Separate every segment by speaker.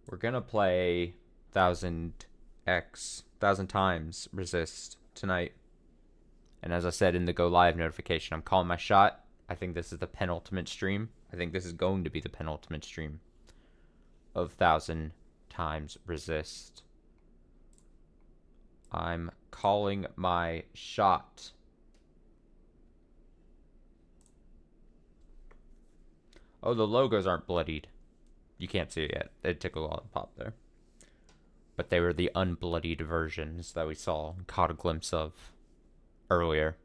Speaker 1: We're gonna play 1000 times resist tonight. And as I said in the go live notification, I'm calling my shot. I think this is the penultimate stream. I think this is going to be the penultimate stream of 1000 times resist. I'm calling my shot. Oh, the logos aren't bloodied. You can't see it yet. It took a while to pop there. But they were the unbloodied versions that we saw and caught a glimpse of earlier.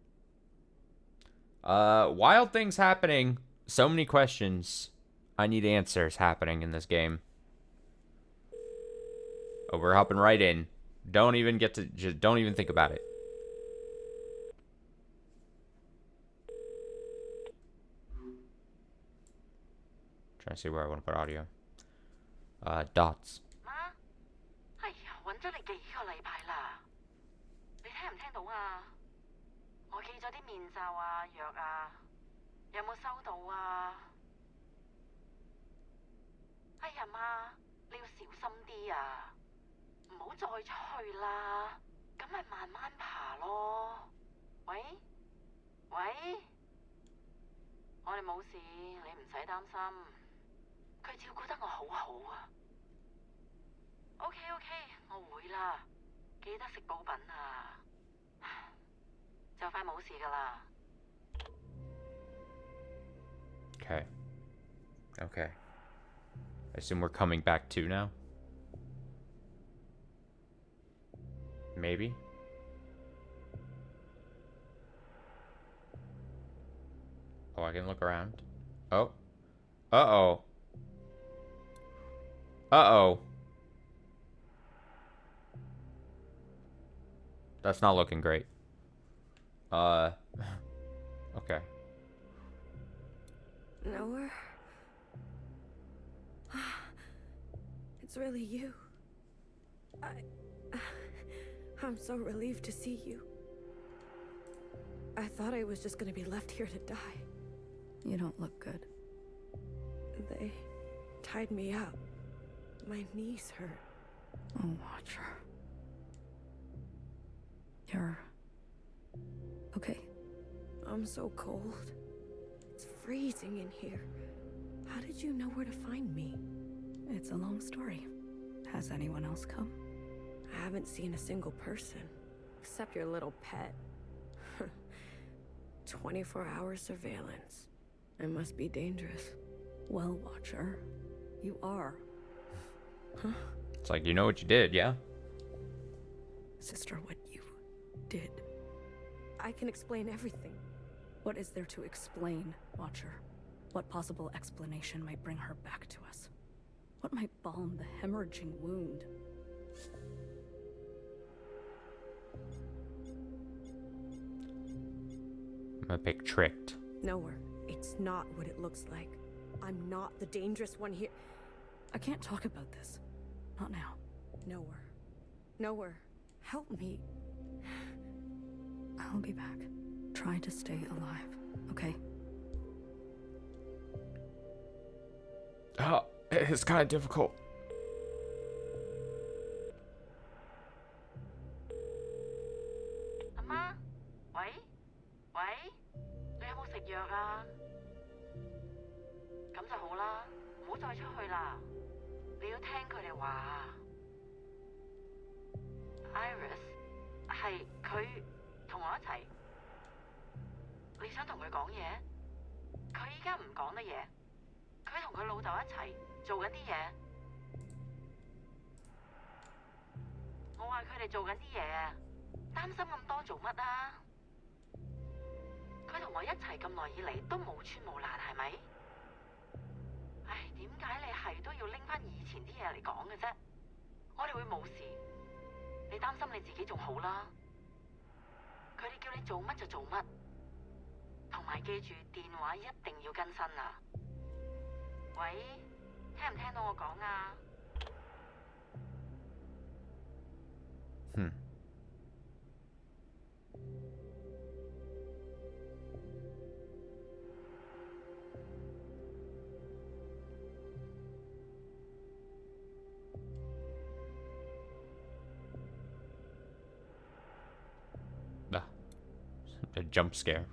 Speaker 1: Wild things happening. So many questions. I need answers happening in this game. Oh, we're hopping right in. Don't even get to, just don't even think about it. Trying to see where I want to put audio. Dots.
Speaker 2: 媽，哎呀，揾咗你幾個禮拜啦，你聽唔聽到啊？我寄咗啲面罩啊、藥啊，有冇收到啊？哎呀媽，你要小心啲啊，唔好再出去啦，咁咪慢慢爬咯。喂喂，我哋冇事，你唔使擔心，佢照顧得我好好啊。OK OK，我會啦，記得食補品啊，就快冇事㗎啦。
Speaker 1: Okay. Okay. I assume we're coming back to now. Maybe. Oh, I can look around. Oh. Uh-oh. Uh-oh. That's not looking great. Okay.
Speaker 3: Nowhere? It's really you. I'm so relieved to see you. I thought I was just gonna be left here to die.
Speaker 4: You don't look good.
Speaker 3: They tied me up. My knees hurt.
Speaker 4: Oh, Watcher. You're... okay.
Speaker 3: I'm so cold. It's freezing in here. How did you know where to find me?
Speaker 4: It's a long story. Has anyone else come?
Speaker 3: I haven't seen a single person. Except your little pet. 24-hour surveillance. It must be dangerous.
Speaker 4: Well, Watcher, you are.
Speaker 3: Huh?
Speaker 1: It's like, you know what you did, yeah?
Speaker 4: Sister, what you did.
Speaker 3: I can explain everything.
Speaker 4: What is there to explain, Watcher? What possible explanation might bring her back to us? What might balm the hemorrhaging wound?
Speaker 1: I'm gonna pick tricked.
Speaker 3: Nowhere. It's not what it looks like. I'm not the dangerous one here.
Speaker 4: I can't talk about this. Not now.
Speaker 3: Nowhere. Nowhere. Help me.
Speaker 4: I'll be back. Try to stay alive, okay?
Speaker 1: Oh, it's kind of difficult.
Speaker 2: Amma? 喂喂，你有冇食藥啊？咁就好啦，唔好再出去啦。你要聽佢哋話啊。Iris 係佢同我一齊，你想同佢講嘢？佢依家唔講得嘢，佢同佢老豆一齊做緊啲嘢。我話佢哋做緊啲嘢啊，擔心咁多做乜啊？佢同我一齊咁耐以嚟都冇穿冇爛，係咪？唉，點解你係都要拎翻以前啲嘢嚟講嘅啫？我哋會冇事，你擔心你自己仲好啦。佢哋叫你做乜就做乜，同埋記住電話一定要更新啊！喂，聽唔聽到我講啊？
Speaker 1: jump scare.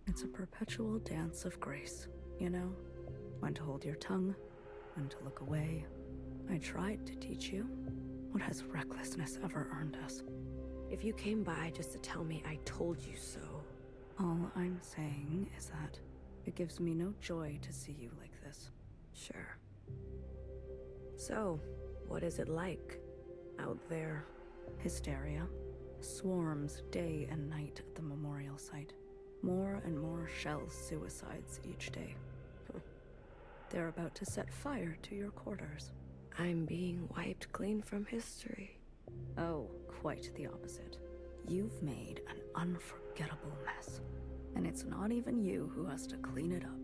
Speaker 4: It's a perpetual dance of grace, you know? When to hold your tongue, when to look away. I tried to teach you. What has recklessness ever earned us?
Speaker 3: If you came by just to tell me I told you so.
Speaker 4: All I'm saying is that it gives me no joy to see you like this.
Speaker 3: Sure. So, what is it like out there?
Speaker 4: Hysteria. Swarms day and night at the memorial site. More and more shell suicides each day. They're about to set fire to your quarters.
Speaker 3: I'm being wiped clean from history.
Speaker 4: Oh, quite the opposite. You've made an unforgettable mess. And it's not even you who has to clean it up.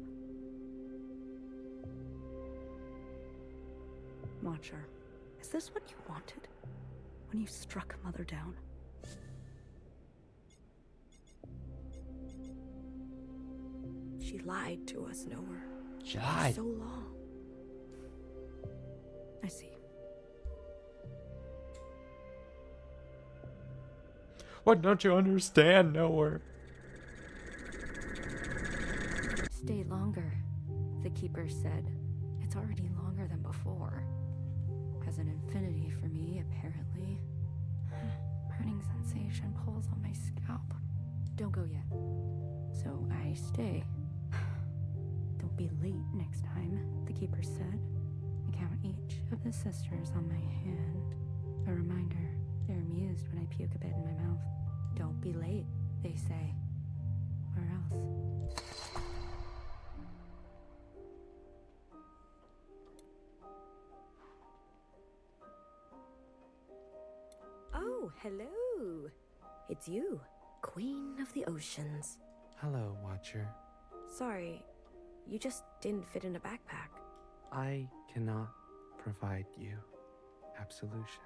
Speaker 4: Watcher, is this what you wanted? When you struck Mother down?
Speaker 3: She lied to us, Noah.
Speaker 1: She
Speaker 3: For
Speaker 1: lied.
Speaker 3: so long.
Speaker 4: I see.
Speaker 1: What don't you understand, Noah?
Speaker 5: Stay longer, the keeper said. It's already longer than before. Has an infinity for me, apparently. Burning sensation pulls on my scalp. Don't go yet. So I stay. Don't be late next time, the keeper said. I count each of the sisters on my hand. A reminder, they're amused when I puke a bit in my mouth. Don't be late, they say. Or else.
Speaker 3: Oh, hello. It's you, Queen of the Oceans.
Speaker 6: Hello, Watcher.
Speaker 3: Sorry, you just didn't fit in a backpack.
Speaker 6: I cannot provide you absolution.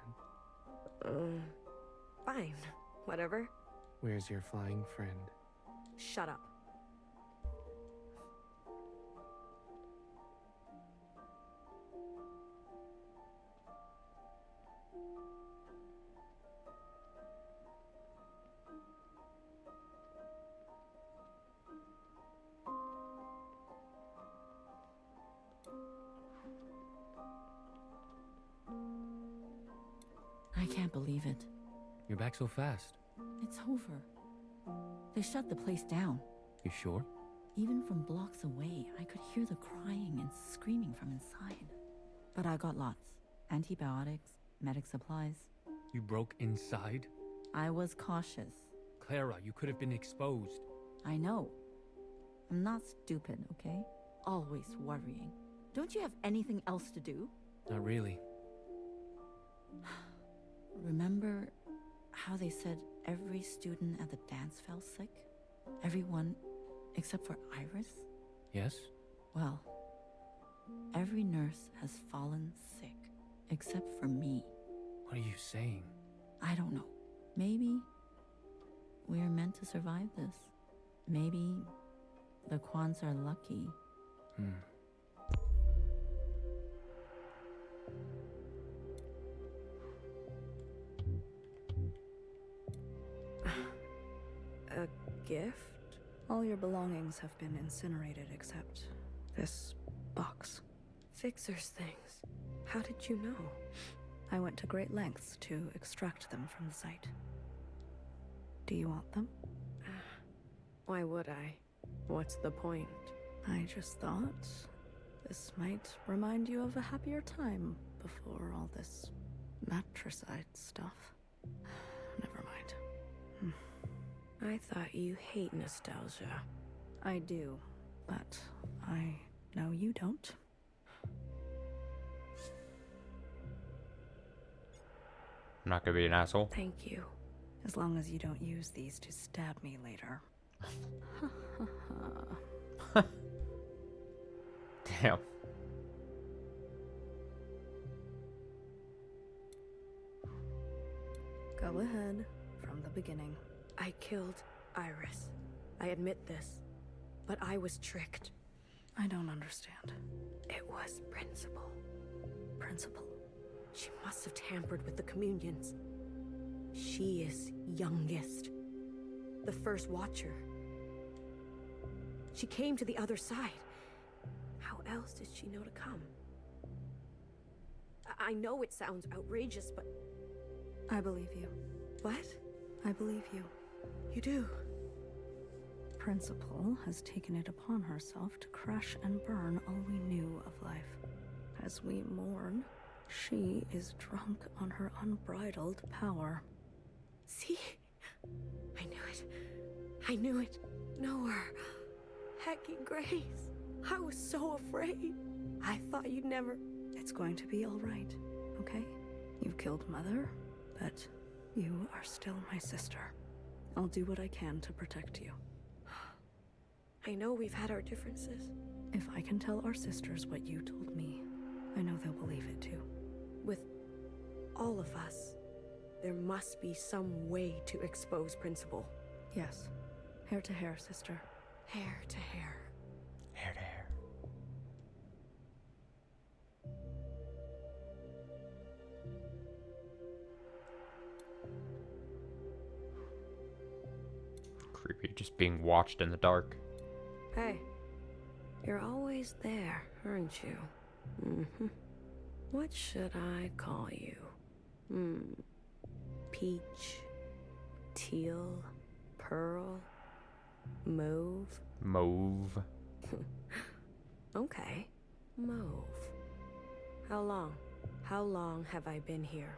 Speaker 3: Fine. Whatever.
Speaker 6: Where's your flying friend?
Speaker 3: Shut up.
Speaker 5: I can't believe it.
Speaker 7: You're back so fast.
Speaker 5: It's over. They shut the place down.
Speaker 7: You sure?
Speaker 5: Even from blocks away, I could hear the crying and screaming from inside. But I got lots. Antibiotics, medic supplies.
Speaker 7: You broke inside?
Speaker 5: I was cautious.
Speaker 7: Clara, you could have been exposed.
Speaker 5: I know. I'm not stupid, okay? Always worrying. Don't you have anything else to do?
Speaker 7: Not really.
Speaker 5: Remember how they said every student at the dance fell sick? Everyone except for Iris?
Speaker 7: Yes?
Speaker 5: Well, every nurse has fallen sick except for me.
Speaker 7: What are you saying?
Speaker 5: I don't know. Maybe we're meant to survive this. Maybe the Kwans are lucky.
Speaker 3: A gift?
Speaker 4: All your belongings have been incinerated except this box.
Speaker 3: Fixer's things. How did you know?
Speaker 4: I went to great lengths to extract them from the site. Do you want them?
Speaker 3: Why would I? What's the point?
Speaker 4: I just thought this might remind you of a happier time before all this matricide stuff. Never mind.
Speaker 3: I thought you hate nostalgia.
Speaker 4: I do, but I know you don't.
Speaker 1: I'm not gonna be an asshole.
Speaker 3: Thank you.
Speaker 4: As long as you don't use these to stab me later.
Speaker 1: Damn.
Speaker 4: Go ahead, from the beginning.
Speaker 3: I killed Iris. I admit this. But I was tricked.
Speaker 4: I don't understand.
Speaker 3: It was Principal.
Speaker 4: Principal?
Speaker 3: She must have tampered with the communions. She is youngest. the first Watcher. She came to the other side. How else did she know to come? I know it sounds outrageous, but...
Speaker 4: I believe you.
Speaker 3: What?
Speaker 4: I believe you.
Speaker 3: You do?
Speaker 4: Principal has taken it upon herself to crash and burn all we knew of life. As we mourn, she is drunk on her unbridled power.
Speaker 3: See? I knew it. I knew it. Know her. Hecking Grace. I was so afraid. I thought you'd never...
Speaker 4: It's going to be all right, okay? You've killed Mother, but you are still my sister. I'll do what I can to protect you.
Speaker 3: I know we've had our differences.
Speaker 4: If I can tell our sisters what you told me, I know they'll believe it too.
Speaker 3: With all of us, there must be some way to expose Principal.
Speaker 4: Yes. Hair to hair, sister.
Speaker 3: Hair to hair.
Speaker 1: Hair to hair. Creepy, just being watched in the dark.
Speaker 3: Hey, you're always there, aren't you? Mm-hmm. What should I call you? Peach, teal, pearl, mauve?
Speaker 1: Mauve.
Speaker 3: Okay, mauve. How long? How long have I been here?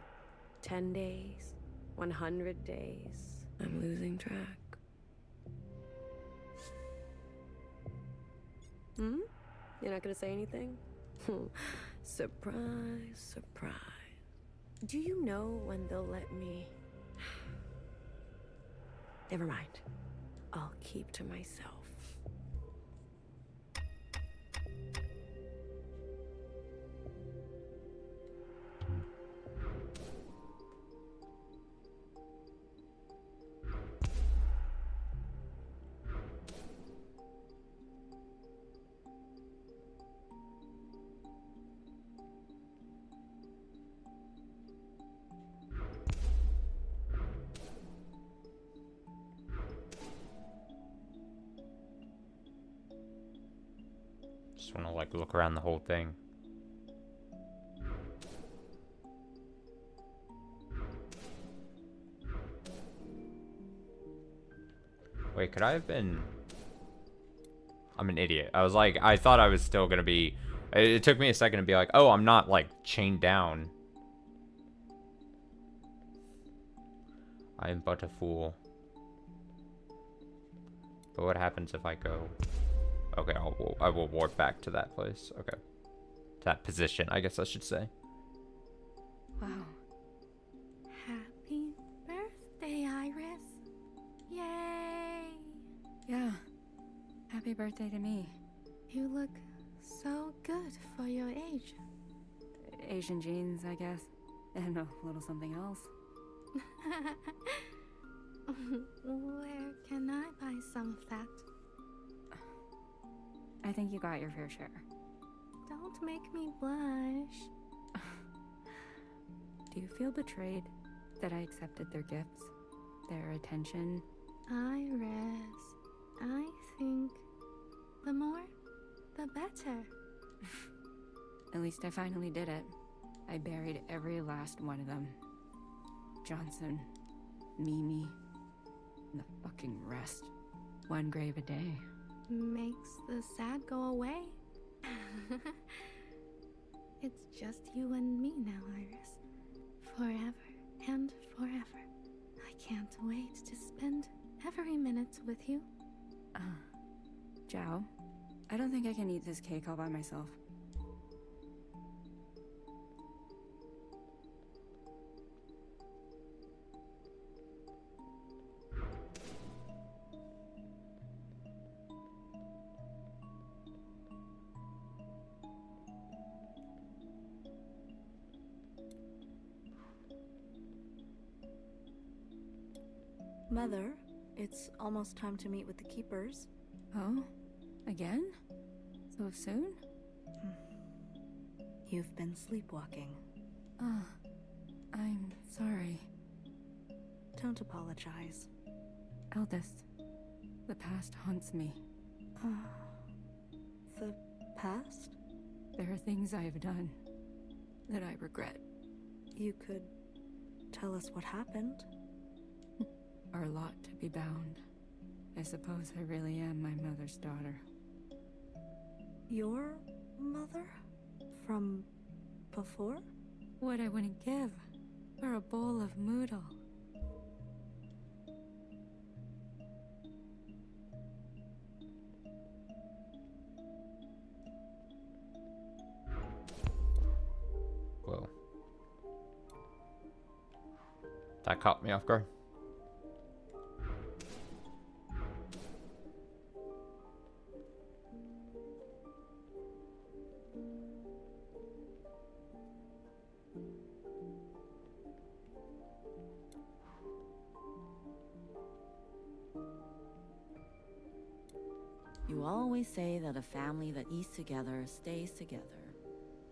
Speaker 3: 10 days? 100 days? I'm losing track. You're not gonna say anything? Surprise, surprise. Do you know when they'll let me... Never mind. I'll keep to myself.
Speaker 1: Just want to like look around the whole thing. Wait, could I have been... I'm an idiot. I was like, I thought I was still gonna be... It took me a second to be like, oh, I'm not like chained down. I am but a fool. But what happens if I go... Okay, I will warp back to that place. Okay. To that position, I guess I should say.
Speaker 5: Wow. Happy birthday, Iris. Yay! Yeah. Happy birthday to me. You look so good for your age. Asian genes, I guess. And a little something else. Where can I buy some of that? I think you got your fair share. Don't make me blush. Do you feel betrayed that I accepted their gifts? Their attention? Iris, I think the more, the better. At least I finally did it. I buried every last one of them. Johnson, Mimi, and the fucking rest. One grave a day. Makes the sad go away. It's just you and me now, Iris. Forever and forever. I can't wait to spend every minute with you. Zhao, I don't think I can eat this cake all by myself.
Speaker 4: Mother, it's almost time to meet with the keepers.
Speaker 5: Oh? Again? So soon?
Speaker 4: You've been sleepwalking.
Speaker 5: I'm sorry.
Speaker 4: Don't apologize.
Speaker 5: Eldest, the past haunts me.
Speaker 4: The past?
Speaker 5: There are things I have done that I regret.
Speaker 4: You could tell us what happened.
Speaker 5: Our lot to be bound. I suppose I really am my mother's daughter.
Speaker 4: Your mother? From before?
Speaker 5: What I wouldn't give for a bowl of moodle.
Speaker 1: Whoa. That caught me off guard.
Speaker 2: You always say that a family that eats together stays together.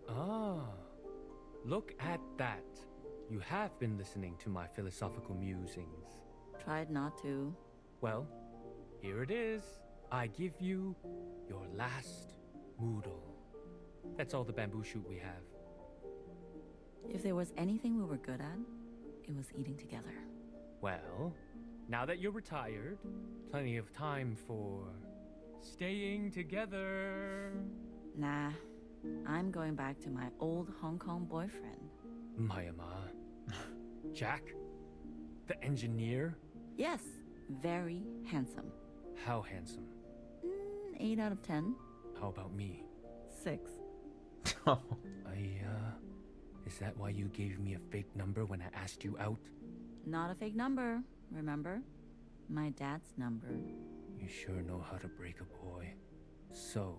Speaker 7: Ah, look at that. You have been listening to my philosophical musings.
Speaker 2: Tried not to.
Speaker 7: Well, here it is. I give you your last moodle. That's all the bamboo shoot we have.
Speaker 2: If there was anything we were good at, it was eating together.
Speaker 7: Well, now that you're retired, plenty of time for staying together.
Speaker 2: Nah, I'm going back to my old Hong Kong boyfriend.
Speaker 7: Myanmar. Jack? The engineer?
Speaker 2: Yes, very handsome.
Speaker 7: How handsome?
Speaker 2: 8 out of 10.
Speaker 7: How about me?
Speaker 2: 6.
Speaker 7: Is that why you gave me a fake number when I asked you out?
Speaker 2: Not a fake number, remember? My dad's number.
Speaker 7: You sure know how to break a boy. So,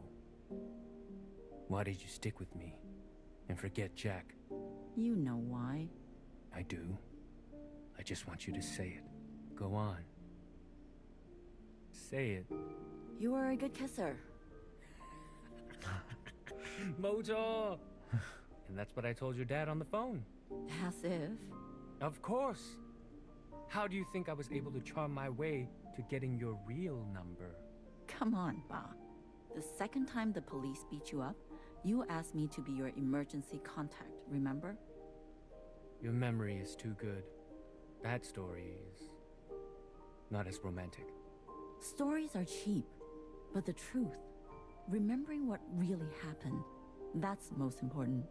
Speaker 7: why did you stick with me and forget Jack?
Speaker 2: You know why.
Speaker 7: I do. I just want you to say it. Go on. Say it.
Speaker 2: You are a good kisser.
Speaker 7: Mojo! And that's what I told your dad on the phone.
Speaker 2: As if.
Speaker 7: Of course. How do you think I was able to charm my way to getting your real number?
Speaker 2: Come on, Ba. The second time the police beat you up, you asked me to be your emergency contact, remember?
Speaker 7: Your memory is too good. That story is not as romantic.
Speaker 2: Stories are cheap, but the truth, remembering what really happened, that's most important.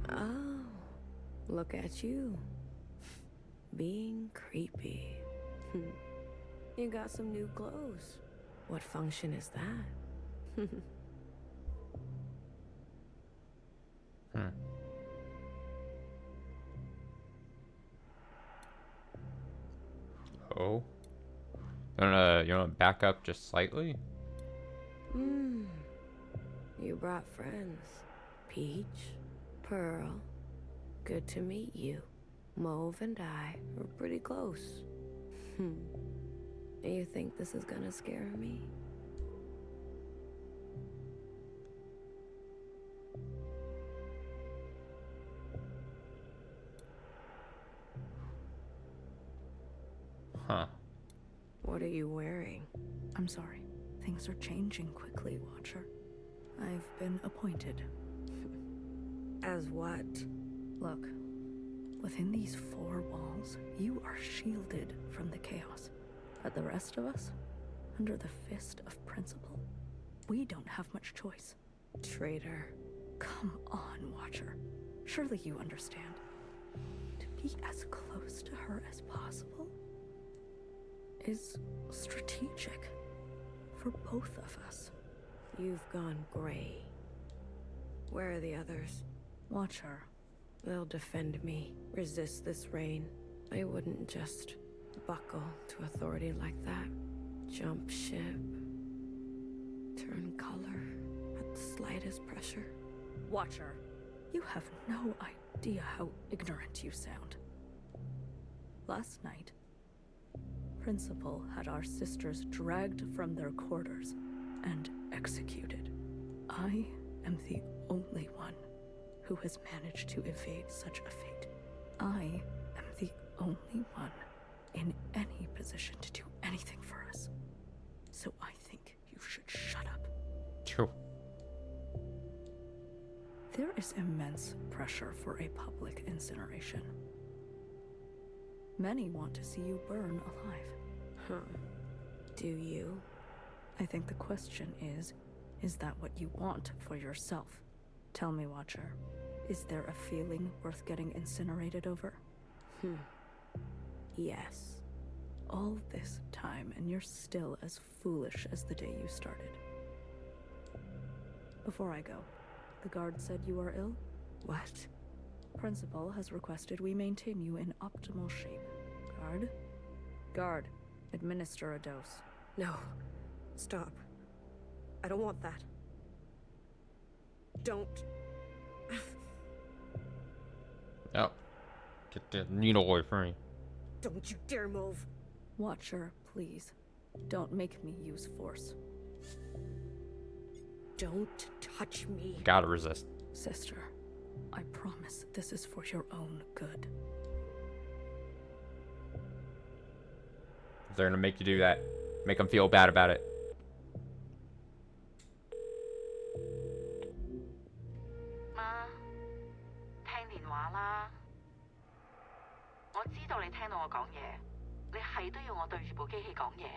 Speaker 3: Oh, look at you. Being creepy. You got some new clothes. What function is that?
Speaker 1: Oh. You wanna back up just slightly?
Speaker 3: You brought friends. Peach, Pearl. Good to meet you. Mauve and I were pretty close. You think this is gonna scare me?
Speaker 1: Huh.
Speaker 3: What are you wearing?
Speaker 4: I'm sorry. Things are changing quickly, Watcher. I've been appointed.
Speaker 3: As what?
Speaker 4: Look, within these 4 walls, you are shielded from the chaos. But the rest of us, under the fist of principle, we don't have much choice.
Speaker 3: Traitor.
Speaker 4: Come on, Watcher. Surely you understand. To be as close to her as possible is strategic for both of us.
Speaker 3: You've gone gray. Where are the others?
Speaker 4: Watcher.
Speaker 3: They'll defend me, resist this reign. They wouldn't just buckle to authority like that. Jump ship. Turn color at the slightest pressure.
Speaker 4: Watcher. You have no idea how ignorant you sound. Last night, Principal had our sisters dragged from their quarters and executed. I am the only one who has managed to evade such a fate. I am the only one in any position to do anything for us. So I think you should shut up.
Speaker 1: True.
Speaker 4: There is immense pressure for a public incineration. Many want to see you burn alive.
Speaker 3: Huh. Do you?
Speaker 4: I think the question is that what you want for yourself? Tell me, Watcher, is there a feeling worth getting incinerated over?
Speaker 3: Yes.
Speaker 4: All this time, and you're still as foolish as the day you started. Before I go, the guard said you are ill?
Speaker 3: What?
Speaker 4: Principal has requested we maintain you in optimal shape. Guard? Guard, administer a dose.
Speaker 3: No. Stop. I don't want that. Don't.
Speaker 1: Oh. Get the needle away from me.
Speaker 3: Don't you dare move.
Speaker 4: Watcher, please. Don't make me use force.
Speaker 3: Don't touch me.
Speaker 1: Gotta resist.
Speaker 4: Sister, I promise this is for your own good.
Speaker 1: If they're gonna make you do that, make them feel bad about it.
Speaker 2: Ma，聽電話啦。我知道你聽到我講嘢，你係都要我對住部機器講嘢。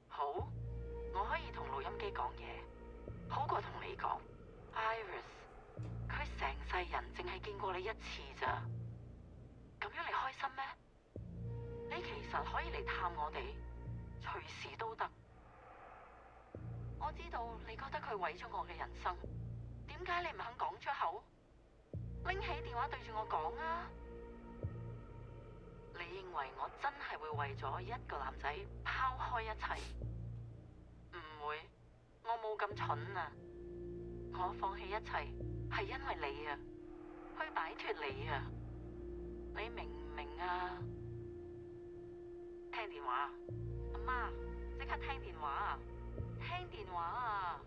Speaker 2: 好，我可以同錄音機講嘢，好過同你講。Iris，佢成世人淨係見過你一次咋，咁樣你開心咩？你其實可以嚟探我哋，隨時都得。我知道你覺得佢毀咗我嘅人生，點解你唔肯講出口？拎起電話對住我講啊！你認為我真係會為咗一個男仔拋開一切？唔會，我冇咁蠢啊！我放棄一切係因為你啊，去擺脱你啊！你明唔明啊？聽電話，阿媽，即刻聽電話啊！聽電話啊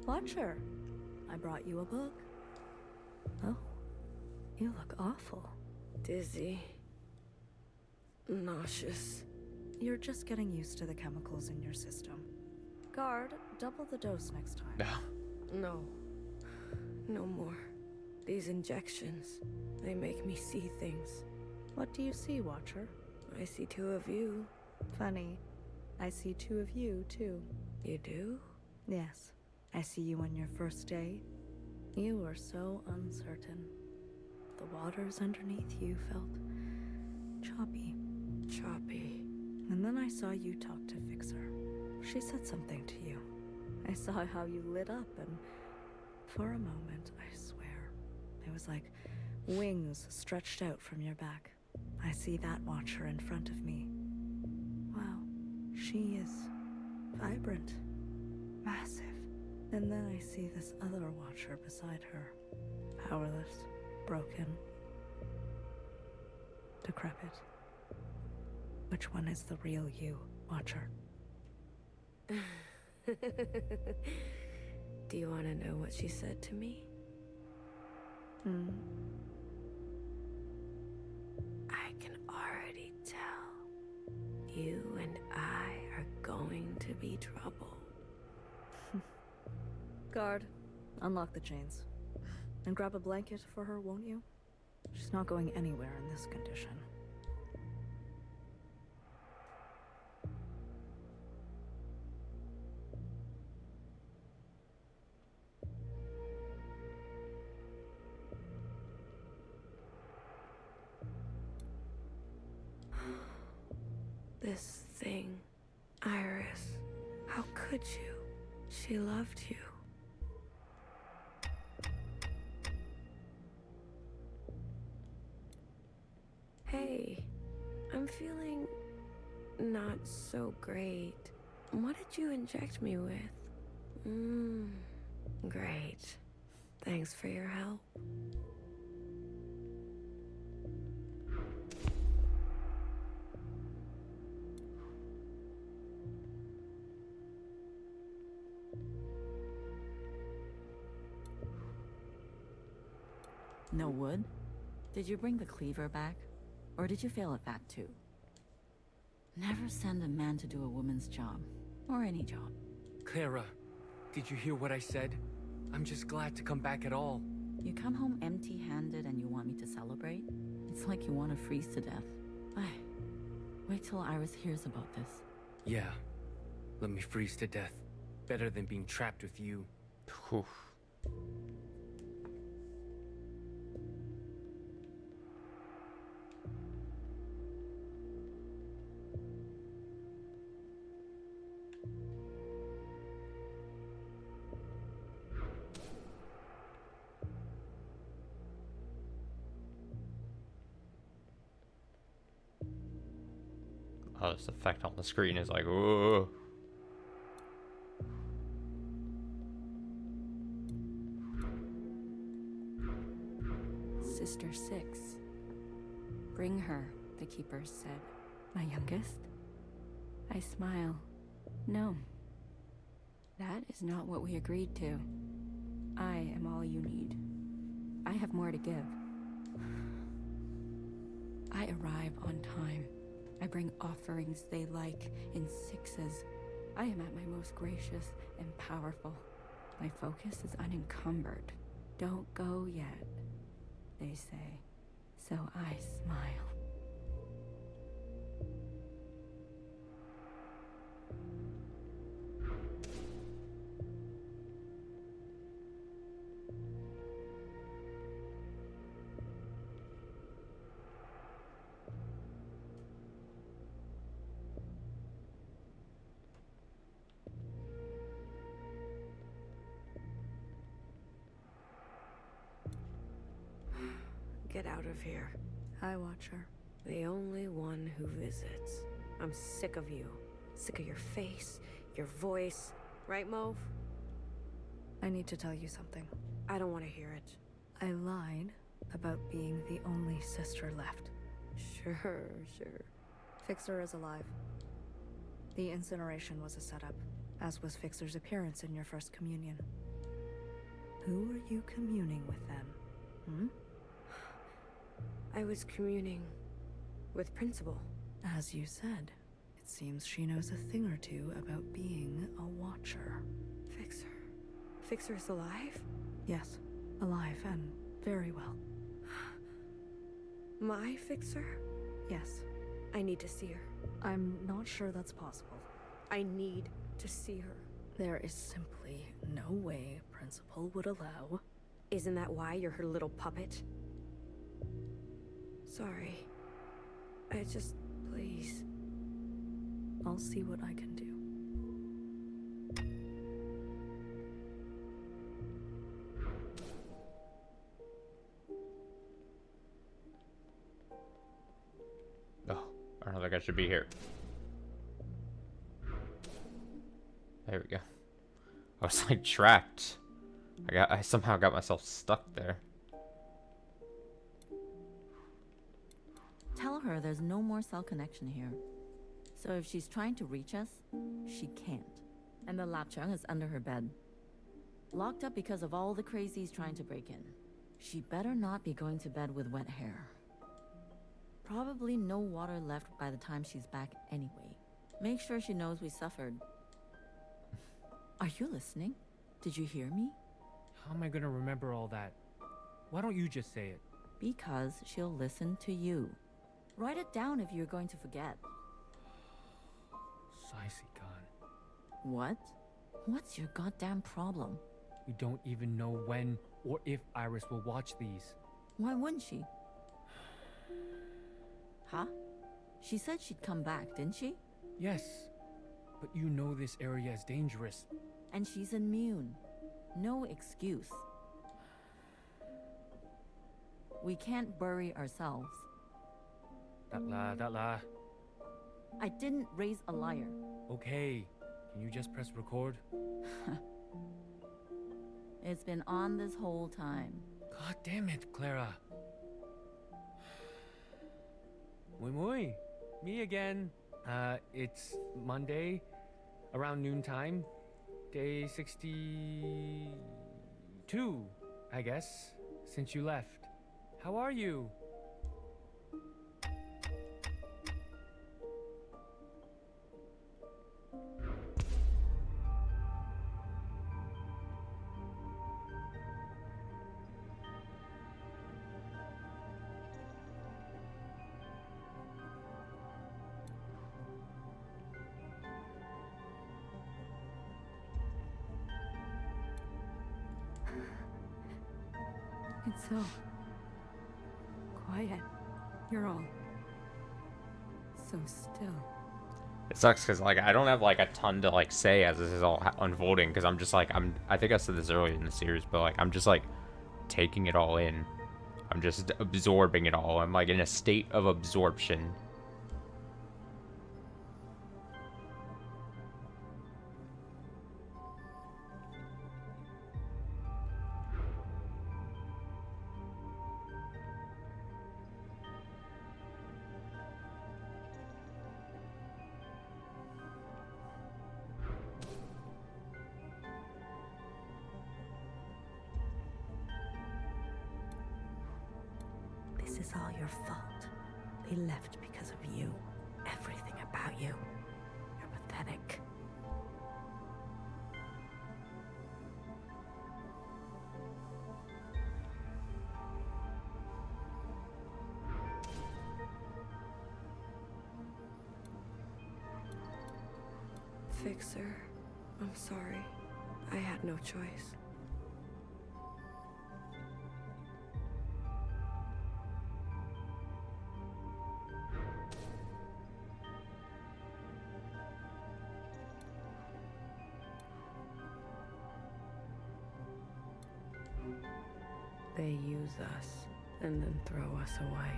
Speaker 2: ！Watcher,
Speaker 4: I brought you a book. Oh, you look awful.
Speaker 3: Dizzy. Nauseous.
Speaker 4: You're just getting used to the chemicals in your system. Guard, double the dose next time.
Speaker 3: No. No more. These injections, they make me see things.
Speaker 4: What do you see, Watcher?
Speaker 3: I see two of you.
Speaker 4: Funny. I see two of you, too.
Speaker 3: You do?
Speaker 4: Yes. I see you on your first day. You were so uncertain. The waters underneath you felt choppy.
Speaker 3: Choppy.
Speaker 4: And then I saw you talk to Fixer. She said something to you. I saw how you lit up, and for a moment, I swear, it was like wings stretched out from your back. I see that Watcher in front of me. Wow, she is vibrant, massive. And then I see this other Watcher beside her, powerless, broken, decrepit. Which one is the real you, Watcher?
Speaker 3: Do you want to know what she said to me? I can already tell. You and I are going to be trouble.
Speaker 4: Guard, unlock the chains. And grab a blanket for her, won't you? She's not going anywhere in this condition.
Speaker 3: This thing, Iris, how could you? She loved you. Hey, I'm feeling not so great. What did you inject me with? Great. Thanks for your help.
Speaker 8: No wood? Did you bring the cleaver back? Or did you fail at that too? Never send a man to do a woman's job. Or any job.
Speaker 7: Clara, did you hear what I said? I'm just glad to come back at all.
Speaker 8: You come home empty-handed and you want me to celebrate? It's like you want to freeze to death. Ay, wait till Iris hears about this.
Speaker 7: Yeah, let me freeze to death. Better than being trapped with you.
Speaker 1: Whew. Oh, this effect on the screen is like, whoa.
Speaker 5: Sister 6. Bring her, the keeper said.
Speaker 3: My youngest?
Speaker 5: I smile. No. That is not what we agreed to. I am all you need. I have more to give. I arrive on time. I bring offerings they like in 6s. I am at my most gracious and powerful. My focus is unencumbered. Don't go yet, they say. So I smile.
Speaker 3: Get out of here.
Speaker 4: Hi, Watcher.
Speaker 3: The only one who visits. I'm sick of you. Sick of your face, your voice. Right, Mauve?
Speaker 4: I need to tell you something.
Speaker 3: I don't want to hear it.
Speaker 4: I lied about being the only sister left.
Speaker 3: Sure.
Speaker 4: Fixer is alive. The incineration was a setup, as was Fixer's appearance in your first communion. Who were you communing with then? Hmm?
Speaker 3: I was communing with Principal.
Speaker 4: As you said, it seems she knows a thing or two about being a Watcher.
Speaker 3: Fixer. Fixer's alive?
Speaker 4: Yes, alive and very well.
Speaker 3: My Fixer?
Speaker 4: Yes.
Speaker 3: I need to see her.
Speaker 4: I'm not sure that's possible.
Speaker 3: I need to see her.
Speaker 4: There is simply no way Principal would allow.
Speaker 3: Isn't that why you're her little puppet? Sorry. Please.
Speaker 4: I'll see what I can do.
Speaker 1: Oh, I don't think I should be here. There we go. I was like trapped. I somehow got myself stuck there.
Speaker 8: Tell her there's no more cell connection here. So if she's trying to reach us, she can't. And the lapchung is under her bed. Locked up because of all the crazies trying to break in. She better not be going to bed with wet hair. Probably no water left by the time she's back anyway. Make sure she knows we suffered. Are you listening? Did you hear me?
Speaker 7: How am I gonna remember all that? Why don't you just say it?
Speaker 8: Because she'll listen to you. Write it down if you're going to forget.
Speaker 7: Saisikan.
Speaker 8: What? What's your goddamn problem?
Speaker 7: We don't even know when or if Iris will watch these.
Speaker 8: Why wouldn't she? Huh? She said she'd come back, didn't she?
Speaker 7: Yes, but you know this area is dangerous.
Speaker 8: And she's immune. No excuse. We can't bury ourselves.
Speaker 7: Datla.
Speaker 8: I didn't raise a liar.
Speaker 7: Okay, can you just press record?
Speaker 8: It's been on this whole time.
Speaker 7: God damn it, Clara. Muy muy. Me again. It's Monday, around noontime. Day 62, I guess, since you left. How are you?
Speaker 3: It's so quiet. You're all so still.
Speaker 1: It sucks because like I don't have like a ton to like say as this is all unfolding because I'm just like I think I said this earlier in the series, but like I'm just like taking it all in. I'm just absorbing it all. I'm like in a state of absorption.
Speaker 3: This is all your fault. They left because of you. Everything about you. You're pathetic. Fixer, I'm sorry. I had no choice. They use us and then throw us away.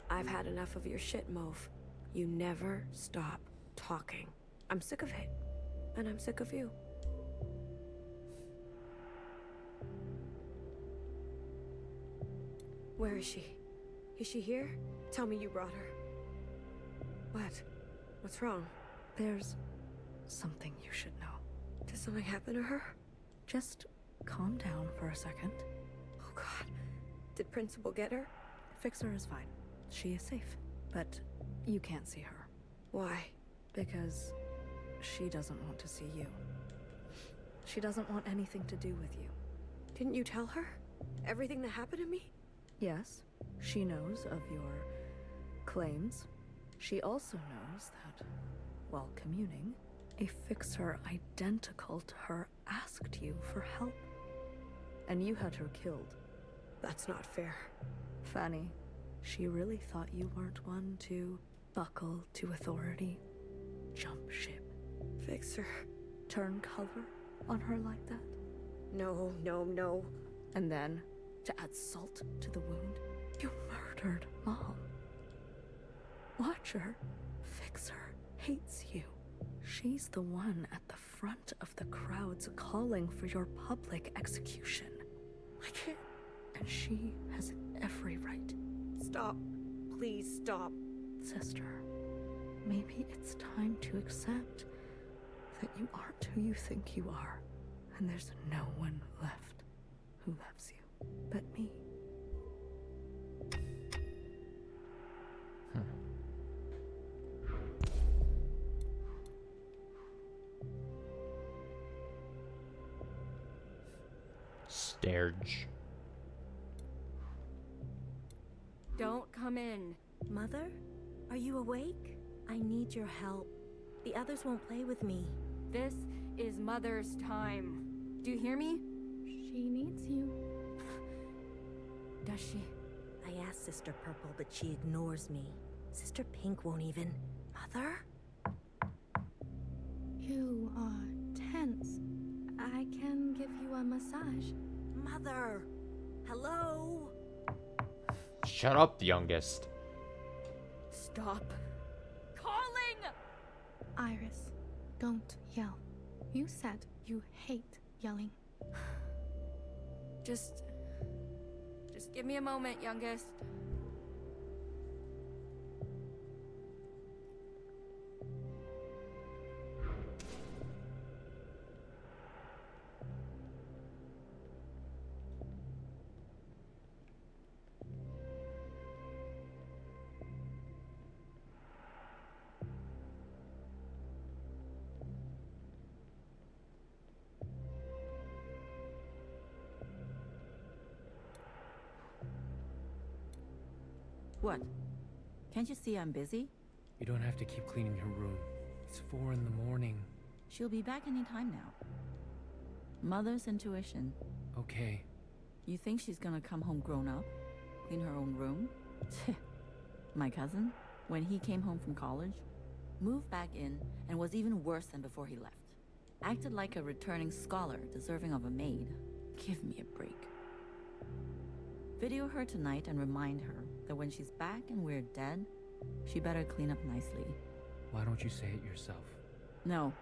Speaker 3: I've had enough of your shit, Mauve. You never stop talking. I'm sick of it. And I'm sick of you. Where is she? Is she here? Tell me you brought her. What? What's wrong?
Speaker 4: There's something you should know.
Speaker 3: Did something happen to her?
Speaker 4: Just calm down for a second.
Speaker 3: Oh God. Did Principal get her?
Speaker 4: Fixer is fine. She is safe. But you can't see her.
Speaker 3: Why?
Speaker 4: Because she doesn't want to see you. She doesn't want anything to do with you.
Speaker 3: Didn't you tell her? Everything that happened to me?
Speaker 4: Yes, she knows of your claims. She also knows that, while communing, a fixer identical to her asked you for help. And you had her killed.
Speaker 3: That's not fair.
Speaker 4: Fanny, she really thought you weren't one to buckle to authority, jump ship,
Speaker 3: Fixer.
Speaker 4: turn color on her like that.
Speaker 3: No, no, no.
Speaker 4: And then, to add salt to the wound, you murdered Mom. Watcher, Fixer, hates you. She's the one at the front of the crowds calling for your public execution.
Speaker 3: I can't.
Speaker 4: And she has every right.
Speaker 3: Stop. Please stop.
Speaker 4: Sister, maybe it's time to accept that you aren't who you think you are, and there's no one left who loves you but me.
Speaker 1: Sterge.
Speaker 5: Don't come in.
Speaker 9: Mother? Are you awake? I need your help. The others won't play with me.
Speaker 5: This is Mother's time. Do you hear me?
Speaker 9: She needs you.
Speaker 5: Does she?
Speaker 9: I asked Sister Purple, but she ignores me. Sister Pink won't even. Mother?
Speaker 10: You are tense.
Speaker 5: I can give you a massage.
Speaker 9: Mother! Hello?
Speaker 1: Shut up, youngest.
Speaker 5: Stop calling! Iris, don't yell. You said you hate yelling. Just give me a moment, youngest.
Speaker 8: What? Can't you see I'm busy?
Speaker 7: You don't have to keep cleaning her room. It's 4 in the morning.
Speaker 8: She'll be back any time now. Mother's intuition.
Speaker 7: Okay.
Speaker 8: You think she's gonna come home grown up? Clean her own room? My cousin, when he came home from college, moved back in and was even worse than before he left. Acted like a returning scholar deserving of a maid. Give me a break. Video her tonight and remind her that when she's back and we're dead, she better clean up nicely.
Speaker 7: Why don't you say it yourself?
Speaker 8: No.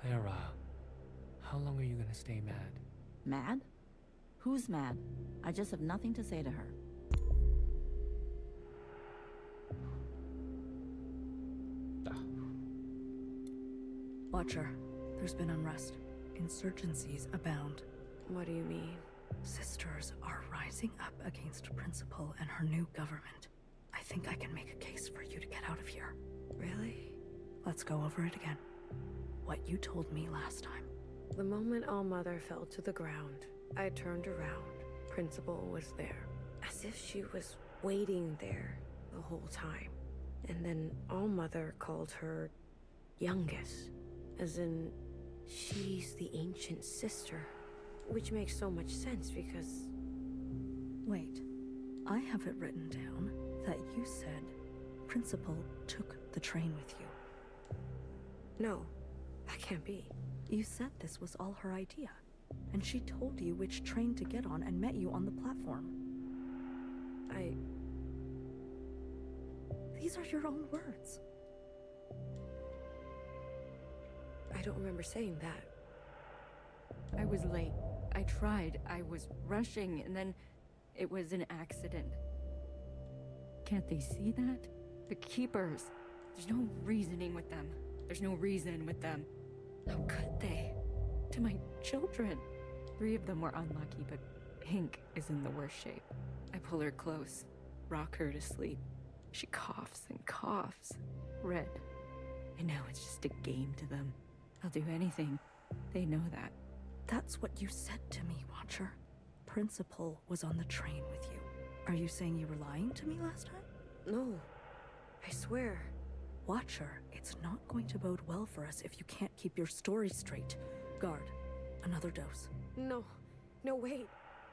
Speaker 7: Clara, how long are you gonna stay mad?
Speaker 8: Mad? Who's mad? I just have nothing to say to her.
Speaker 4: Watcher, there's been unrest. Insurgencies abound.
Speaker 3: What do you mean?
Speaker 4: Sisters are rising up against Principal and her new government. I think I can make a case for you to get out of here.
Speaker 3: Really?
Speaker 4: Let's go over it again. What you told me last time.
Speaker 3: The moment All-Mother fell to the ground, I turned around. Principal was there, as if she was waiting there the whole time. And then All-Mother called her youngest, as in she's the ancient sister. Which makes so much sense because...
Speaker 4: Wait, I have it written down that you said Principal took the train with you.
Speaker 3: No, that can't be.
Speaker 4: You said this was all her idea, and she told you which train to get on and met you on the platform. These are your own words.
Speaker 3: I don't remember saying that.
Speaker 5: I was late. I tried. I was rushing, and then it was an accident. Can't they see that? The Keepers. There's no reasoning with them. There's no reason with them. How could they? To my children. 3 of them were unlucky, but Pink is in the worst shape. I pull her close, rock her to sleep. She coughs and coughs. Red. I know it's just a game to them. I'll do anything. They know that.
Speaker 4: That's what you said to me, Watcher. Principal was on the train with you. Are you saying you were lying to me last time?
Speaker 3: No, I swear.
Speaker 4: Watcher, it's not going to bode well for us if you can't keep your story straight. Guard, another dose.
Speaker 3: No, wait.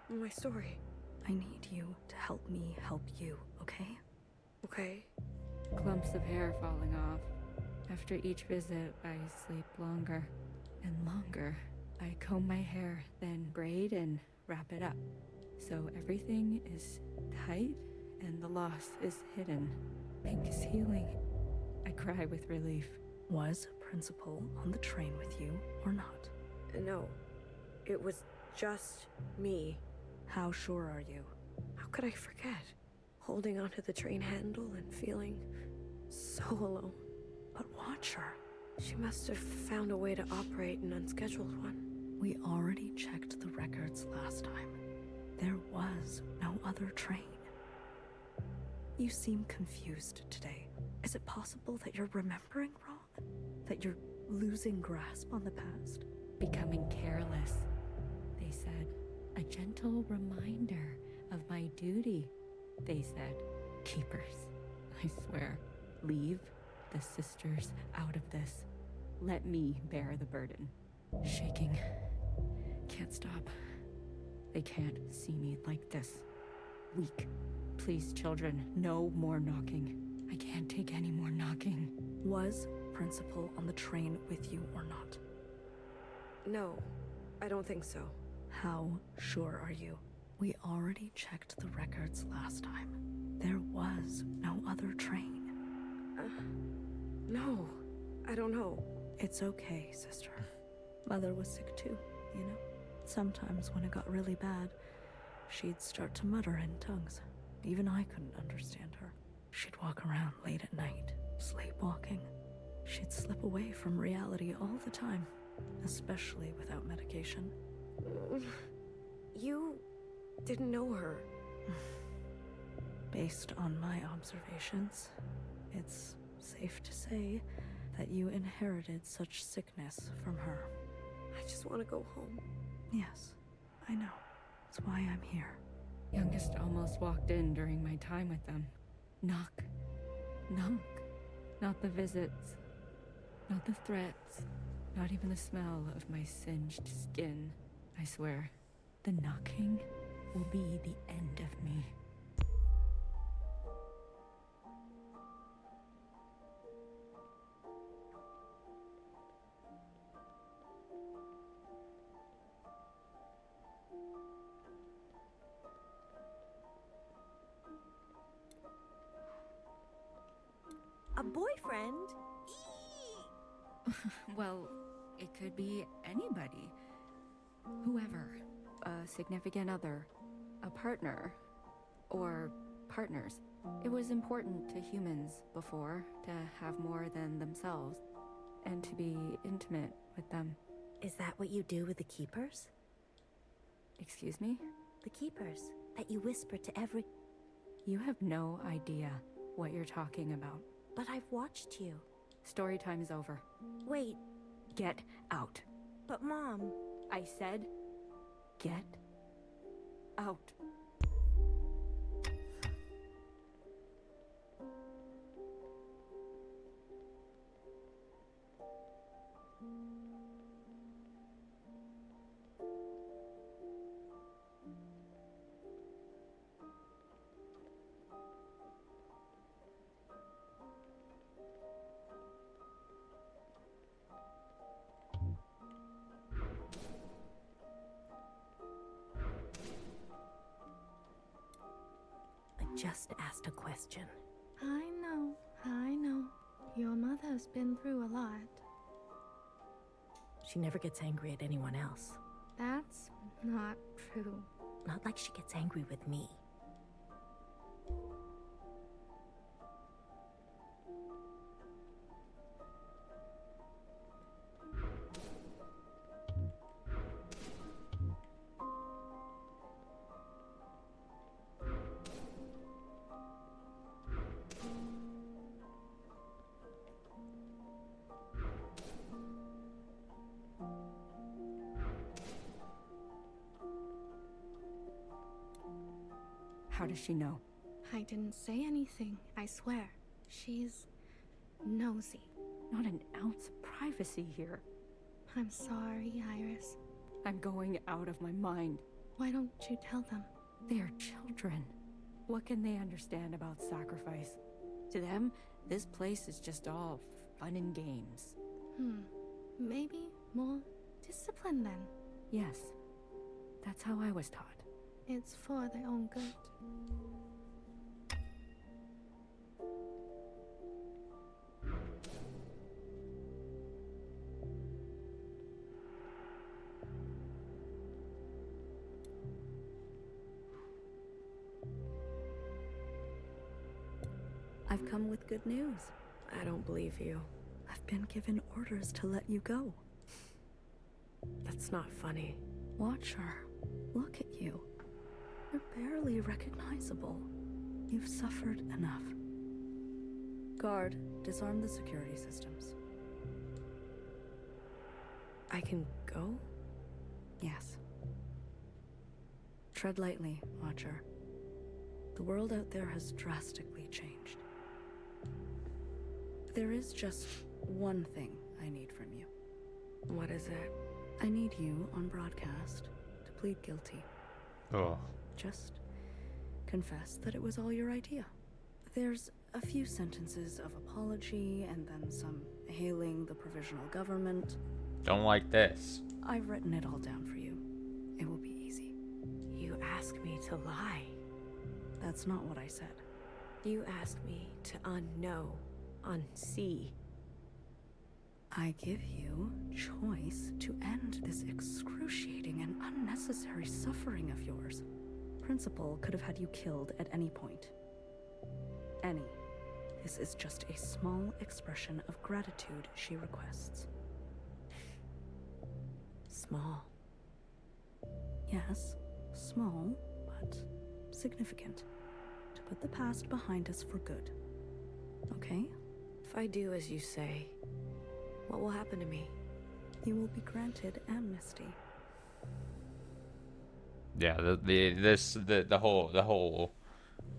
Speaker 3: My story.
Speaker 4: I need you to help me help you, okay?
Speaker 3: Okay.
Speaker 5: Clumps of hair falling off. After each visit, I sleep longer and longer. I comb my hair, then braid and wrap it up. So everything is tight and the loss is hidden. Pink is healing. I cry with relief.
Speaker 4: Was Principal on the train with you or not?
Speaker 3: No, it was just me.
Speaker 4: How sure are you?
Speaker 3: How could I forget? Holding onto the train handle and feeling so alone.
Speaker 4: But Watcher,
Speaker 3: she must have found a way to operate an unscheduled one.
Speaker 4: we already checked the records last time. There was no other train. You seem confused today. Is it possible that you're remembering wrong? That you're losing grasp on the past?
Speaker 5: Becoming careless, they said. A gentle reminder of my duty, they said. Keepers, I swear. Leave the sisters out of this. Let me bear the burden. Shaking. Can't stop. They can't see me like this. Weak. Please, children, no more knocking. I can't take any more knocking.
Speaker 4: Was Principal on the train with you or not?
Speaker 3: No, I don't think so.
Speaker 4: How sure are you? We already checked the records last time. There was no other train.
Speaker 3: No, I don't know.
Speaker 4: It's okay, sister. Mother was sick too, you know? Sometimes when it got really bad, she'd start to mutter in tongues. Even I couldn't understand her. She'd walk around late at night, sleepwalking. She'd slip away from reality all the time, especially without medication.
Speaker 3: You didn't know her.
Speaker 4: Based on my observations, it's safe to say that you inherited such sickness from her.
Speaker 3: I just want to go home.
Speaker 4: Yes, I know. That's why I'm here.
Speaker 5: Youngest almost walked in during my time with them. Knock. Knock. Not the visits. Not the threats. Not even the smell of my singed skin. I swear, the knocking will be the end of me.
Speaker 9: A boyfriend?
Speaker 5: Well, it could be anybody. Whoever. A significant other. A partner. Or partners. It was important to humans before to have more than themselves. And to be intimate with them.
Speaker 9: Is that what you do with the keepers?
Speaker 5: Excuse me?
Speaker 9: The keepers that you whisper to every...
Speaker 5: You have no idea what you're talking about.
Speaker 9: But I've watched you.
Speaker 5: Story time is over.
Speaker 9: Wait,
Speaker 5: Get out.
Speaker 9: but Mom...
Speaker 5: I said, get out.
Speaker 9: I just asked a question.
Speaker 10: I know. Your mother's been through a lot.
Speaker 9: She never gets angry at anyone else.
Speaker 10: That's not true.
Speaker 9: Not like she gets angry with me.
Speaker 5: How does she know?
Speaker 10: I didn't say anything, I swear. She's nosy.
Speaker 5: Not an ounce of privacy here.
Speaker 10: I'm sorry, Iris.
Speaker 5: I'm going out of my mind.
Speaker 10: Why don't you tell them?
Speaker 5: They are children. What can they understand about sacrifice? To them, this place is just all fun and games.
Speaker 10: Maybe more discipline then.
Speaker 5: Yes, that's how I was taught.
Speaker 10: It's for their own good.
Speaker 4: I've come with good news.
Speaker 3: I don't believe you.
Speaker 4: I've been given orders to let you go.
Speaker 3: That's not funny.
Speaker 4: Watch her. Look at you. You're barely recognizable. You've suffered enough. Guard, disarm the security systems.
Speaker 3: I can go?
Speaker 4: Yes. Tread lightly, Watcher. The world out there has drastically changed. There is just one thing I need from you.
Speaker 3: What is it?
Speaker 4: I need you on broadcast to plead guilty.
Speaker 1: Oh.
Speaker 4: Just confess that it was all your idea. There's a few sentences of apology and then some hailing the provisional government.
Speaker 1: Don't like this.
Speaker 4: I've written it all down for you. It will be easy.
Speaker 3: You ask me to lie.
Speaker 4: That's not what I said.
Speaker 3: You asked me to unknow, unsee.
Speaker 4: I give you choice to end this excruciating and unnecessary suffering of yours. Principal could have had you killed at any point. Any. This is just a small expression of gratitude she requests.
Speaker 3: Small.
Speaker 4: Yes, small, but significant. To put the past behind us for good. Okay?
Speaker 3: If I do as you say, what will happen to me?
Speaker 4: You will be granted amnesty.
Speaker 1: Yeah, the whole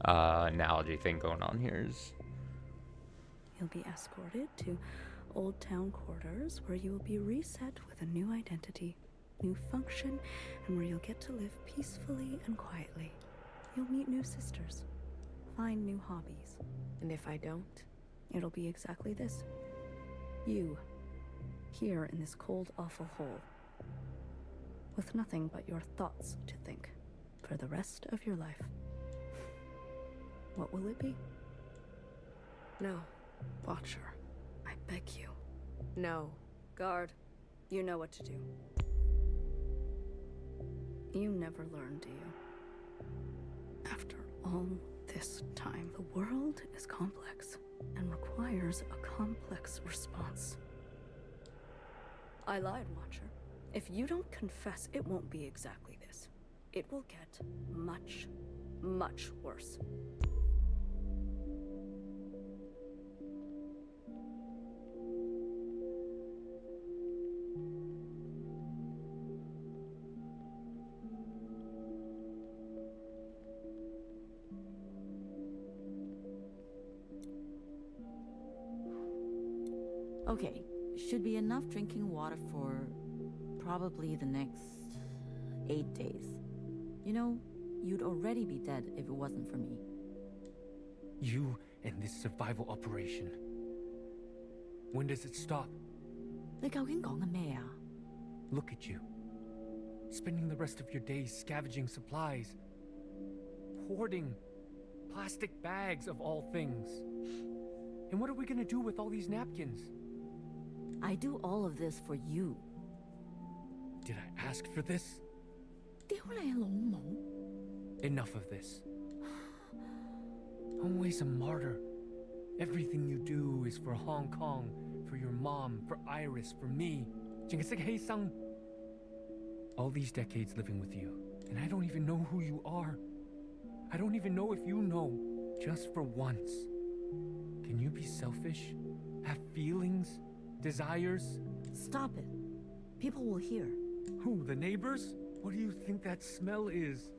Speaker 1: analogy thing going on here is.
Speaker 4: You'll be escorted to Old Town quarters where you will be reset with a new identity, new function, and where you'll get to live peacefully and quietly. You'll meet new sisters, find new hobbies.
Speaker 3: And if I don't?
Speaker 4: It'll be exactly this. You, here in this cold, awful hole, with nothing but your thoughts to think for the rest of your life. What will it be?
Speaker 3: No.
Speaker 4: Watcher, I beg you.
Speaker 3: No.
Speaker 4: Guard, you know what to do. You never learn, do you? After all this time, the world is complex and requires a complex response. I lied, Watcher. If you don't confess, it won't be exactly this. It will get much, much worse.
Speaker 8: Okay, should be enough drinking water for probably the next 8 days. You know, you'd already be dead if it wasn't for me.
Speaker 7: You and this survival operation. When does it stop?
Speaker 8: 你究竟講緊咩啊?
Speaker 7: Look at you. Spending the rest of your days scavenging supplies. Hoarding plastic bags of all things. And what are we gonna do with all these napkins?
Speaker 8: I do all of this for you.
Speaker 7: Did I ask for this?
Speaker 8: 屌你老母!
Speaker 7: Enough of this. Always a martyr. Everything you do is for Hong Kong, for your mom, for Iris, for me. 淨係識犧牲. All these decades living with you, and I don't even know who you are. I don't even know if you know. Just for once. Can you be selfish? Have feelings? Desires?
Speaker 8: Stop it. People will hear.
Speaker 7: Who, the neighbors? What do you think that smell is?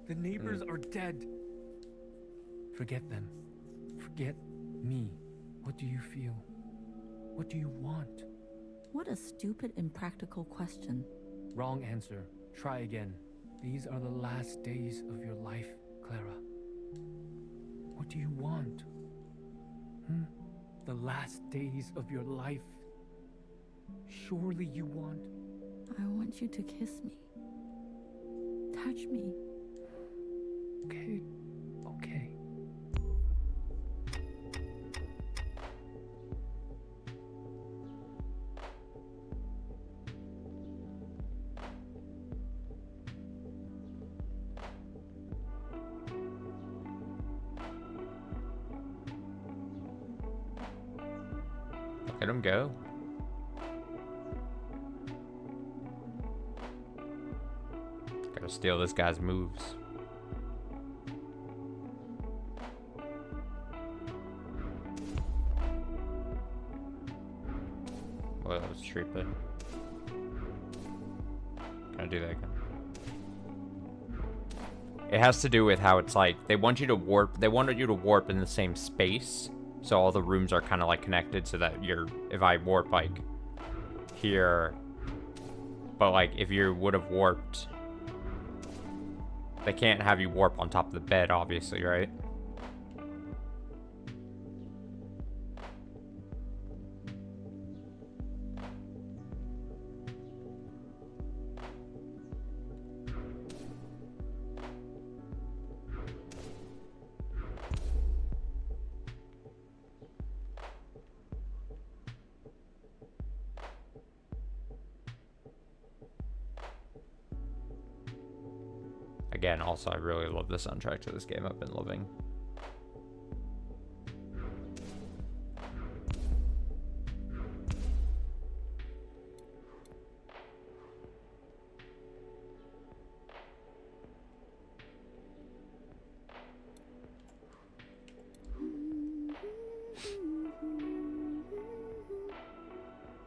Speaker 7: The neighbors are dead. Forget them. Forget me. What do you feel? What do you want?
Speaker 8: What a stupid, impractical question.
Speaker 7: Wrong answer. Try again. These are the last days of your life, Clara. What do you want? The last days of your life. Surely you want...
Speaker 8: I want you to kiss me. Touch me.
Speaker 7: Okay. Okay.
Speaker 1: Let him go. Gotta steal this guy's moves. Well, that was stupid. Can I do that again? It has to do with how it's like they want you to warp. They wanted you to warp in the same space, so all the rooms are kind of like connected, so that if I warp like here, but like if you would have warped, they can't have you warp on top of the bed, obviously, right? Again, also, I really love the soundtrack to this game. I've been loving.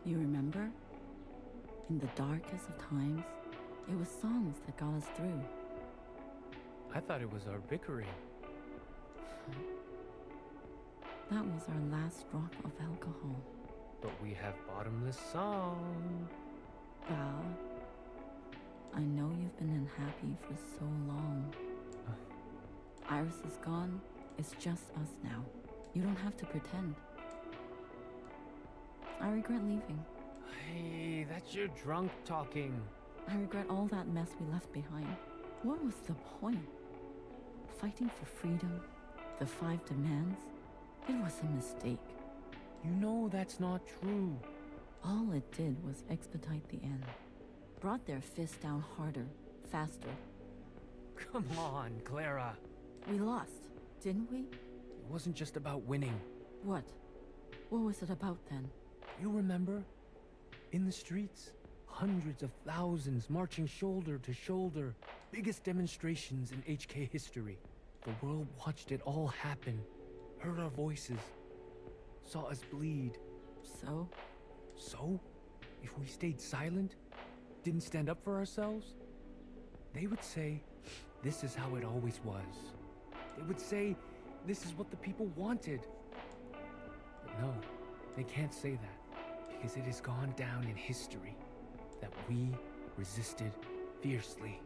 Speaker 8: You remember? In the darkest of times, it was songs that got us through.
Speaker 7: I thought it was our bickering.
Speaker 8: That was our last drop of alcohol.
Speaker 7: But we have bottomless song.
Speaker 8: Wow. I know you've been unhappy for so long. Iris is gone. It's just us now. You don't have to pretend. I regret leaving.
Speaker 7: Hey, that's your drunk talking.
Speaker 8: I regret all that mess we left behind. What was the point? Fighting for freedom? The 5 demands? It was a mistake.
Speaker 7: You know that's not true.
Speaker 8: All it did was expedite the end. Brought their fists down harder, faster.
Speaker 7: Come on, Clara.
Speaker 8: We lost, didn't we?
Speaker 7: It wasn't just about winning.
Speaker 8: What? What was it about then?
Speaker 7: You remember? In the streets, hundreds of thousands marching shoulder to shoulder. Biggest demonstrations in HK history. The world watched it all happen. Heard our voices. Saw us bleed.
Speaker 8: So?
Speaker 7: So? If we stayed silent, didn't stand up for ourselves, they would say, this is how it always was. They would say, this is what the people wanted. But no, they can't say that, because it has gone down in history that we resisted fiercely,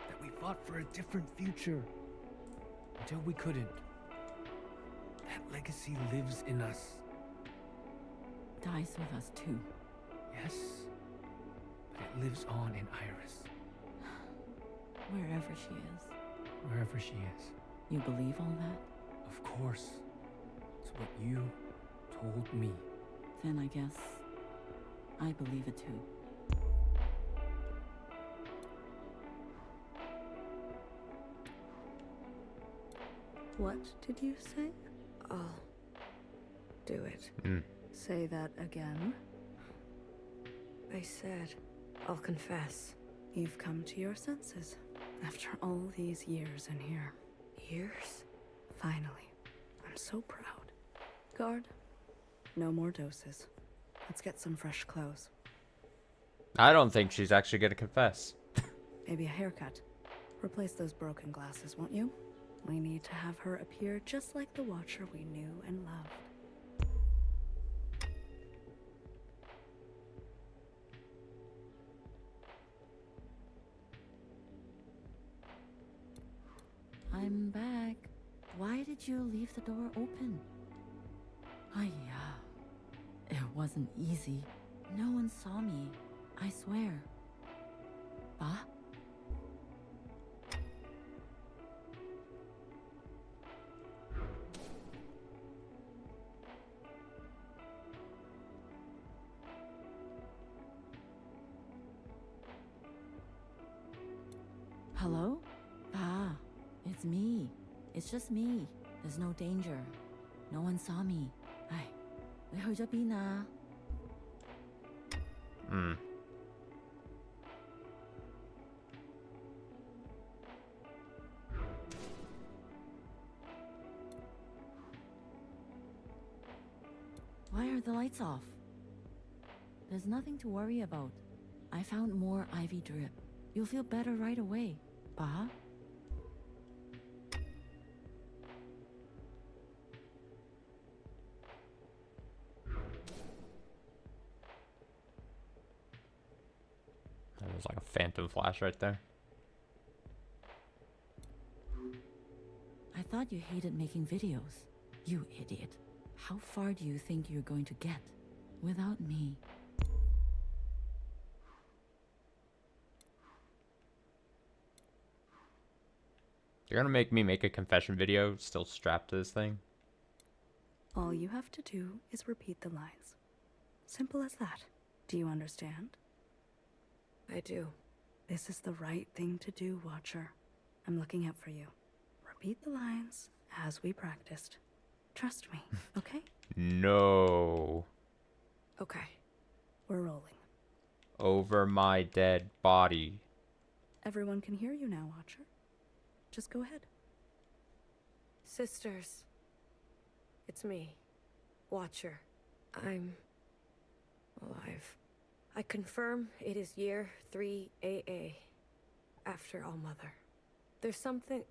Speaker 7: that we fought for a different future, until we couldn't. That legacy lives in us.
Speaker 8: Dies with us too.
Speaker 7: Yes, but it lives on in Iris.
Speaker 8: Wherever she is.
Speaker 7: Wherever she is.
Speaker 8: You believe all that?
Speaker 7: Of course. It's what you told me.
Speaker 8: Then I guess I believe it too.
Speaker 4: What did you say?
Speaker 3: I'll do it.
Speaker 4: Say that again.
Speaker 3: I said, I'll confess.
Speaker 4: You've come to your senses after all these years in here.
Speaker 3: Years?
Speaker 4: Finally. I'm so proud. Guard, no more doses. Let's get some fresh clothes.
Speaker 1: I don't think she's actually gonna confess.
Speaker 4: Maybe a haircut. Replace those broken glasses, won't you? We need to have her appear just like the Watcher we knew and loved.
Speaker 8: I'm back. Why did you leave the door open? It wasn't easy. No one saw me. I swear. Ba? Hello? Ah, it's me. It's just me. There's no danger. No one saw me. Ay, 你去咗邊啊? Why are the lights off? There's nothing to worry about. I found more ivy drip. You'll feel better right away. Ba?
Speaker 1: That was like a phantom flash right there.
Speaker 8: I thought you hated making videos. You idiot. How far do you think you're going to get without me?
Speaker 1: You're gonna make me make a confession video still strapped to this thing?
Speaker 4: All you have to do is repeat the lines. Simple as that. Do you understand?
Speaker 3: I do.
Speaker 4: This is the right thing to do, Watcher. I'm looking out for you. Repeat the lines as we practiced. Trust me, okay?
Speaker 1: No.
Speaker 3: Okay.
Speaker 4: We're rolling.
Speaker 1: Over my dead body.
Speaker 4: Everyone can hear you now, Watcher. Just go ahead.
Speaker 3: Sisters. It's me, Watcher. I'm alive. I confirm it is year 3 AA. After All Mother. There's something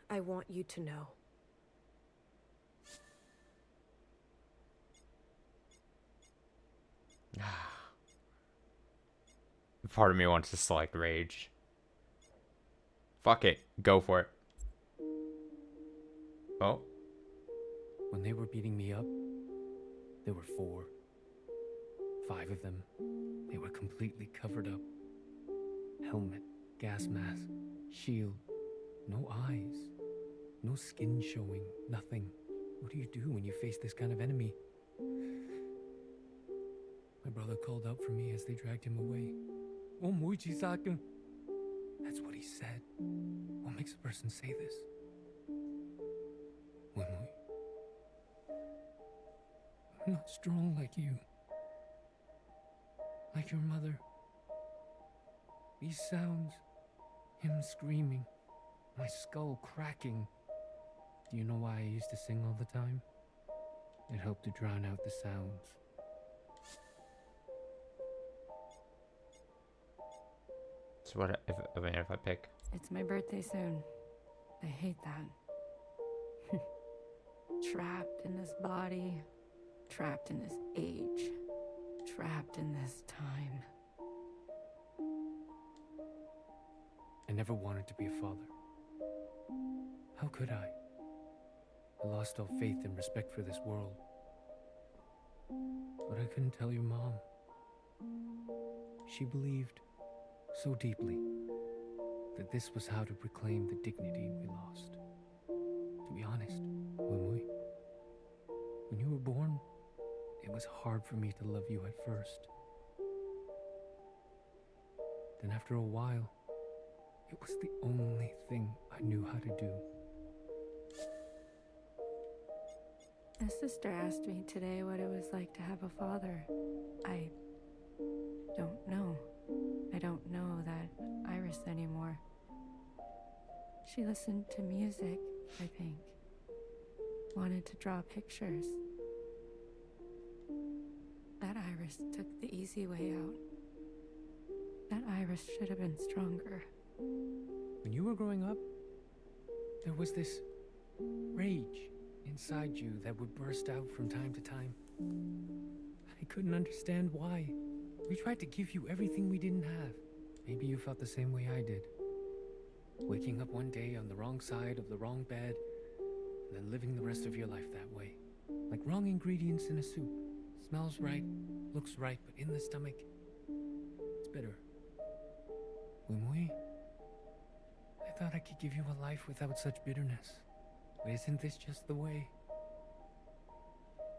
Speaker 3: I want you to know.
Speaker 1: Part of me wants to select rage. Fuck it. Go for it. Oh.
Speaker 7: When they were beating me up, there were 4. 5 of them. They were completely covered up. Helmet, gas mask, shield. No eyes. No skin showing. Nothing. What do you do when you face this kind of enemy? My brother called out for me as they dragged him away. That's what he said. What makes a person say this? I'm not strong like you. Like your mother. These sounds, him screaming, my skull cracking. Do you know why I used to sing all the time? It helped to drown out the sounds.
Speaker 1: So what if I pick?
Speaker 5: It's my birthday soon. I hate that. Trapped in this body, trapped in this age, trapped in this time.
Speaker 7: I never wanted to be a father. How could I? I lost all faith and respect for this world. But I couldn't tell your mom. She believed so deeply that this was how to reclaim the dignity we lost. To be honest, when you were born, it was hard for me to love you at first. Then after a while, it was the only thing I knew how to do.
Speaker 5: A sister asked me today what it was like to have a father. I don't know. I don't know that Iris anymore. She listened to music, I think. Wanted to draw pictures. That Iris took the easy way out. That Iris should have been stronger.
Speaker 7: When you were growing up, there was this rage inside you that would burst out from time to time. I couldn't understand why. We tried to give you everything we didn't have. Maybe you felt the same way I did. Waking up one day on the wrong side of the wrong bed, and then living the rest of your life that way. Like wrong ingredients in a soup. Smells right, looks right, but in the stomach, it's bitter. I thought I could give you a life without such bitterness. But isn't this just the way?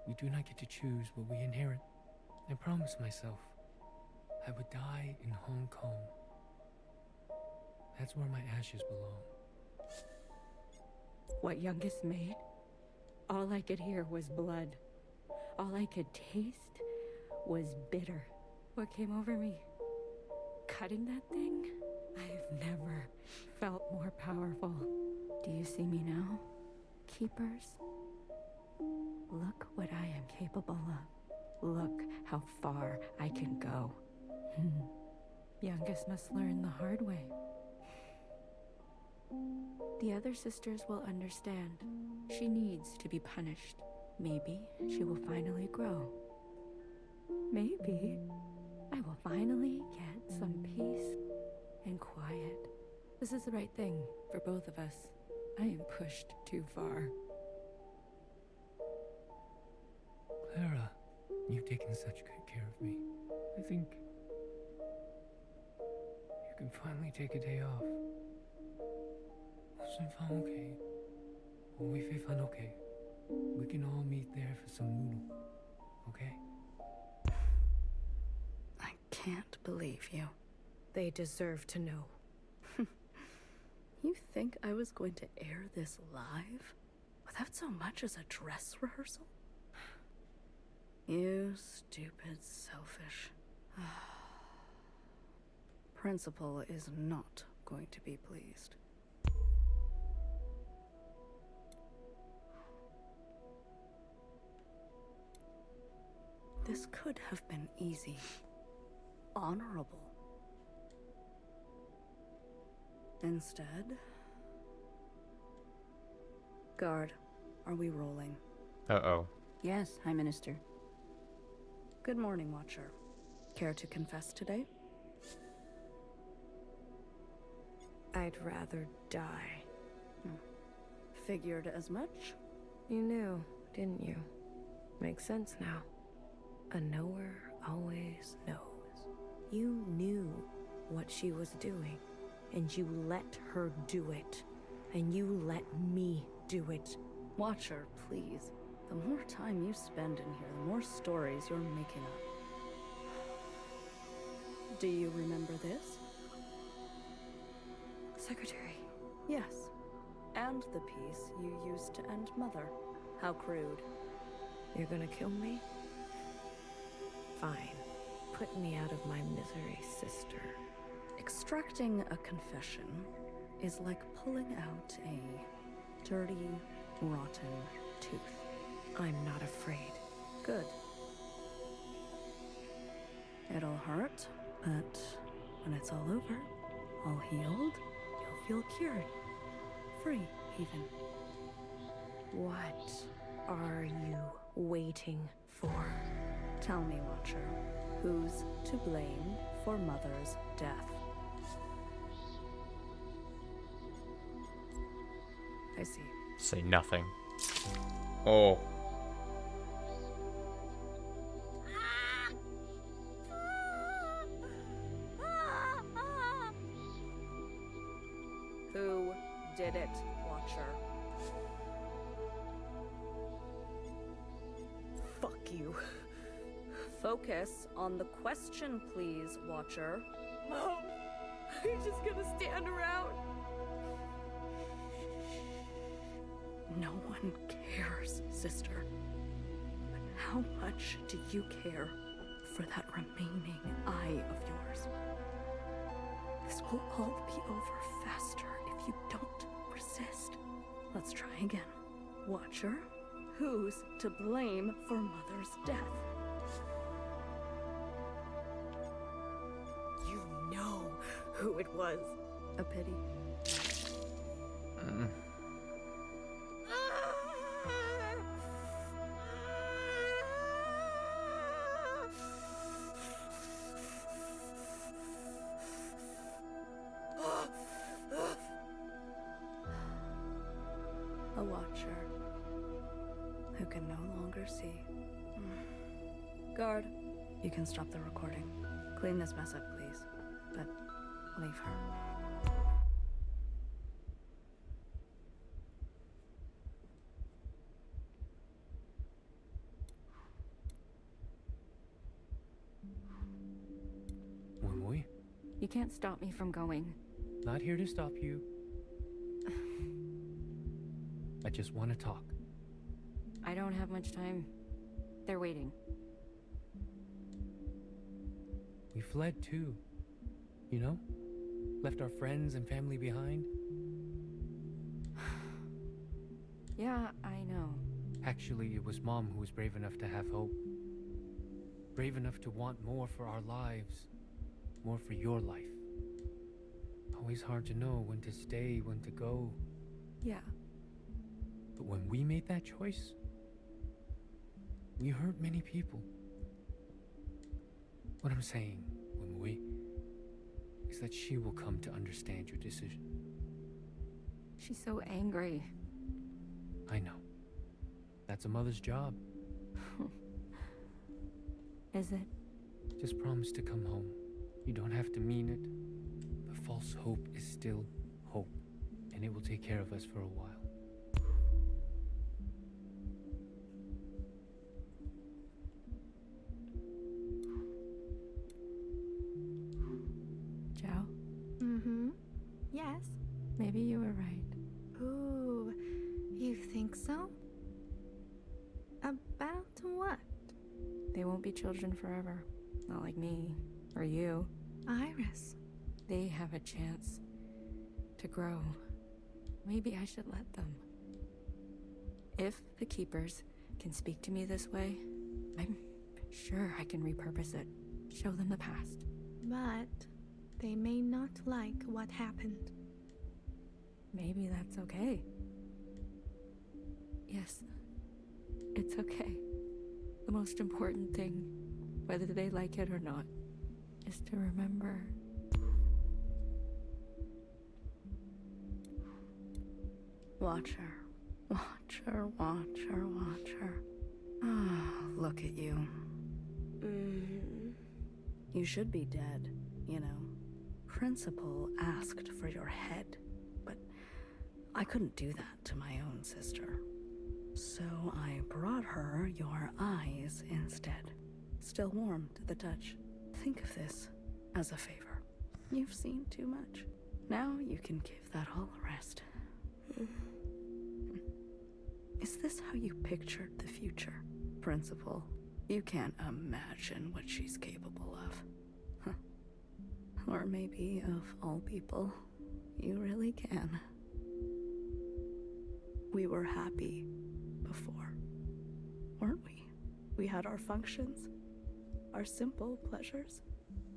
Speaker 7: We do not get to choose what we inherit. I promised myself I would die in Hong Kong. That's where my ashes belong.
Speaker 5: What youngest made? All I could hear was blood. All I could taste was bitter. What came over me? Cutting that thing? I've never felt more powerful. Do you see me now, Keepers? Look what I am capable of. Look how far I can go. Youngest must learn the hard way. The other sisters will understand. She needs to be punished. Maybe she will finally grow. Maybe I will finally get some peace and quiet. This is the right thing for both of us. I am pushed too far.
Speaker 7: Clara, you've taken such good care of me. I think you can finally take a day off. Okay. Okay. We can all meet there for some noodle. Okay?
Speaker 4: I can't believe you.
Speaker 3: They deserve to know.
Speaker 4: You think I was going to air this live? Without so much as a dress rehearsal? You stupid, selfish. Principal is not going to be pleased. This could have been easy. Honorable. Instead... Guard, are we rolling?
Speaker 1: Uh-oh.
Speaker 8: Yes, High Minister.
Speaker 4: Good morning, Watcher. Care to confess today?
Speaker 3: I'd rather die.
Speaker 4: Figured as much?
Speaker 3: You knew, didn't you? Makes sense now. A knower always knows. You knew what she was doing, and you let her do it. And you let me do it.
Speaker 4: Watcher, please. The more time you spend in here, the more stories you're making up. Do you remember this?
Speaker 3: Secretary.
Speaker 4: Yes. And the piece you used to end Mother. How crude.
Speaker 3: You're gonna kill me? Fine. Put me out of my misery, sister.
Speaker 4: Extracting a confession is like pulling out a dirty, rotten tooth.
Speaker 3: I'm not afraid.
Speaker 4: Good. It'll hurt, but when it's all over, all healed, you'll feel cured. Free, even.
Speaker 3: What are you waiting for?
Speaker 4: Tell me, Watcher, who's to blame for Mother's death? I see.
Speaker 1: Say nothing. Oh.
Speaker 4: Who did it, Watcher?
Speaker 3: Fuck you.
Speaker 4: Focus on the question, please, Watcher.
Speaker 3: Mom, you're just gonna stand around.
Speaker 4: No one cares, sister. But how much do you care for that remaining eye of yours? This will all be over faster if you don't resist. Let's try again. Watcher, who's to blame for Mother's death?
Speaker 3: You know who it was.
Speaker 4: A pity. A watcher who can no longer see. Guard, you can stop the recording. Clean this mess up, please. But leave her.
Speaker 7: Wumui,
Speaker 5: You can't stop me from going.
Speaker 7: not here to stop you. I just want to talk.
Speaker 5: I don't have much time. They're waiting.
Speaker 7: We fled too. You know? Left our friends and family behind.
Speaker 5: Yeah, I know.
Speaker 7: Actually, it was Mom who was brave enough to have hope. Brave enough to want more for our lives. More for your life. Always hard to know when to stay, when to go.
Speaker 5: Yeah.
Speaker 7: But when we made that choice, we hurt many people. What I'm saying, Wumui, is that she will come to understand your decision.
Speaker 5: She's so angry.
Speaker 7: I know. That's a mother's job.
Speaker 5: Is it?
Speaker 7: Just promise to come home. You don't have to mean it. But false hope is still hope, and it will take care of us for a while.
Speaker 5: Joe?
Speaker 10: Mm-hmm. Yes.
Speaker 5: Maybe you were right.
Speaker 10: Ooh, you think so? About what?
Speaker 5: They won't be children forever. Not like me, or you.
Speaker 10: Iris.
Speaker 5: They have a chance to grow. Maybe I should let them. If the Keepers can speak to me this way, I'm sure I can repurpose it. Show them the past.
Speaker 10: But they may not like what happened.
Speaker 5: Maybe that's okay. Yes, it's okay. The most important thing, whether they like it or not, is to remember.
Speaker 4: Watch her. Watch her, watch her, watch her. Ah, look at you. You should be dead, you know. Principal asked for your head, but I couldn't do that to my own sister. So I brought her your eyes instead. Still warm to the touch. Think of this as a favor. You've seen too much. Now you can give that all a rest. Is this how you pictured the future, Principal? You can't imagine what she's capable of. Huh. Or maybe, of all people, you really can. We were happy before, weren't we? We had our functions, our simple pleasures.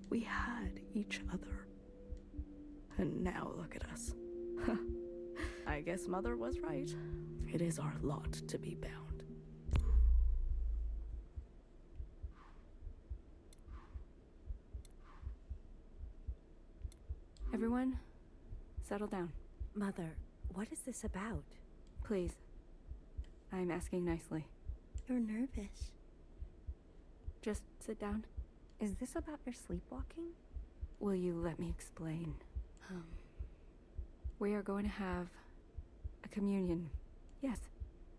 Speaker 4: We had each other. And now look at us. I guess Mother was right. It is our lot to be bound.
Speaker 5: Everyone, settle down.
Speaker 9: Mother, what is this about?
Speaker 5: Please. I'm asking nicely.
Speaker 9: You're nervous.
Speaker 5: Just sit down.
Speaker 9: Is this about your sleepwalking?
Speaker 5: Will you let me explain? We are going to have a communion. Yes,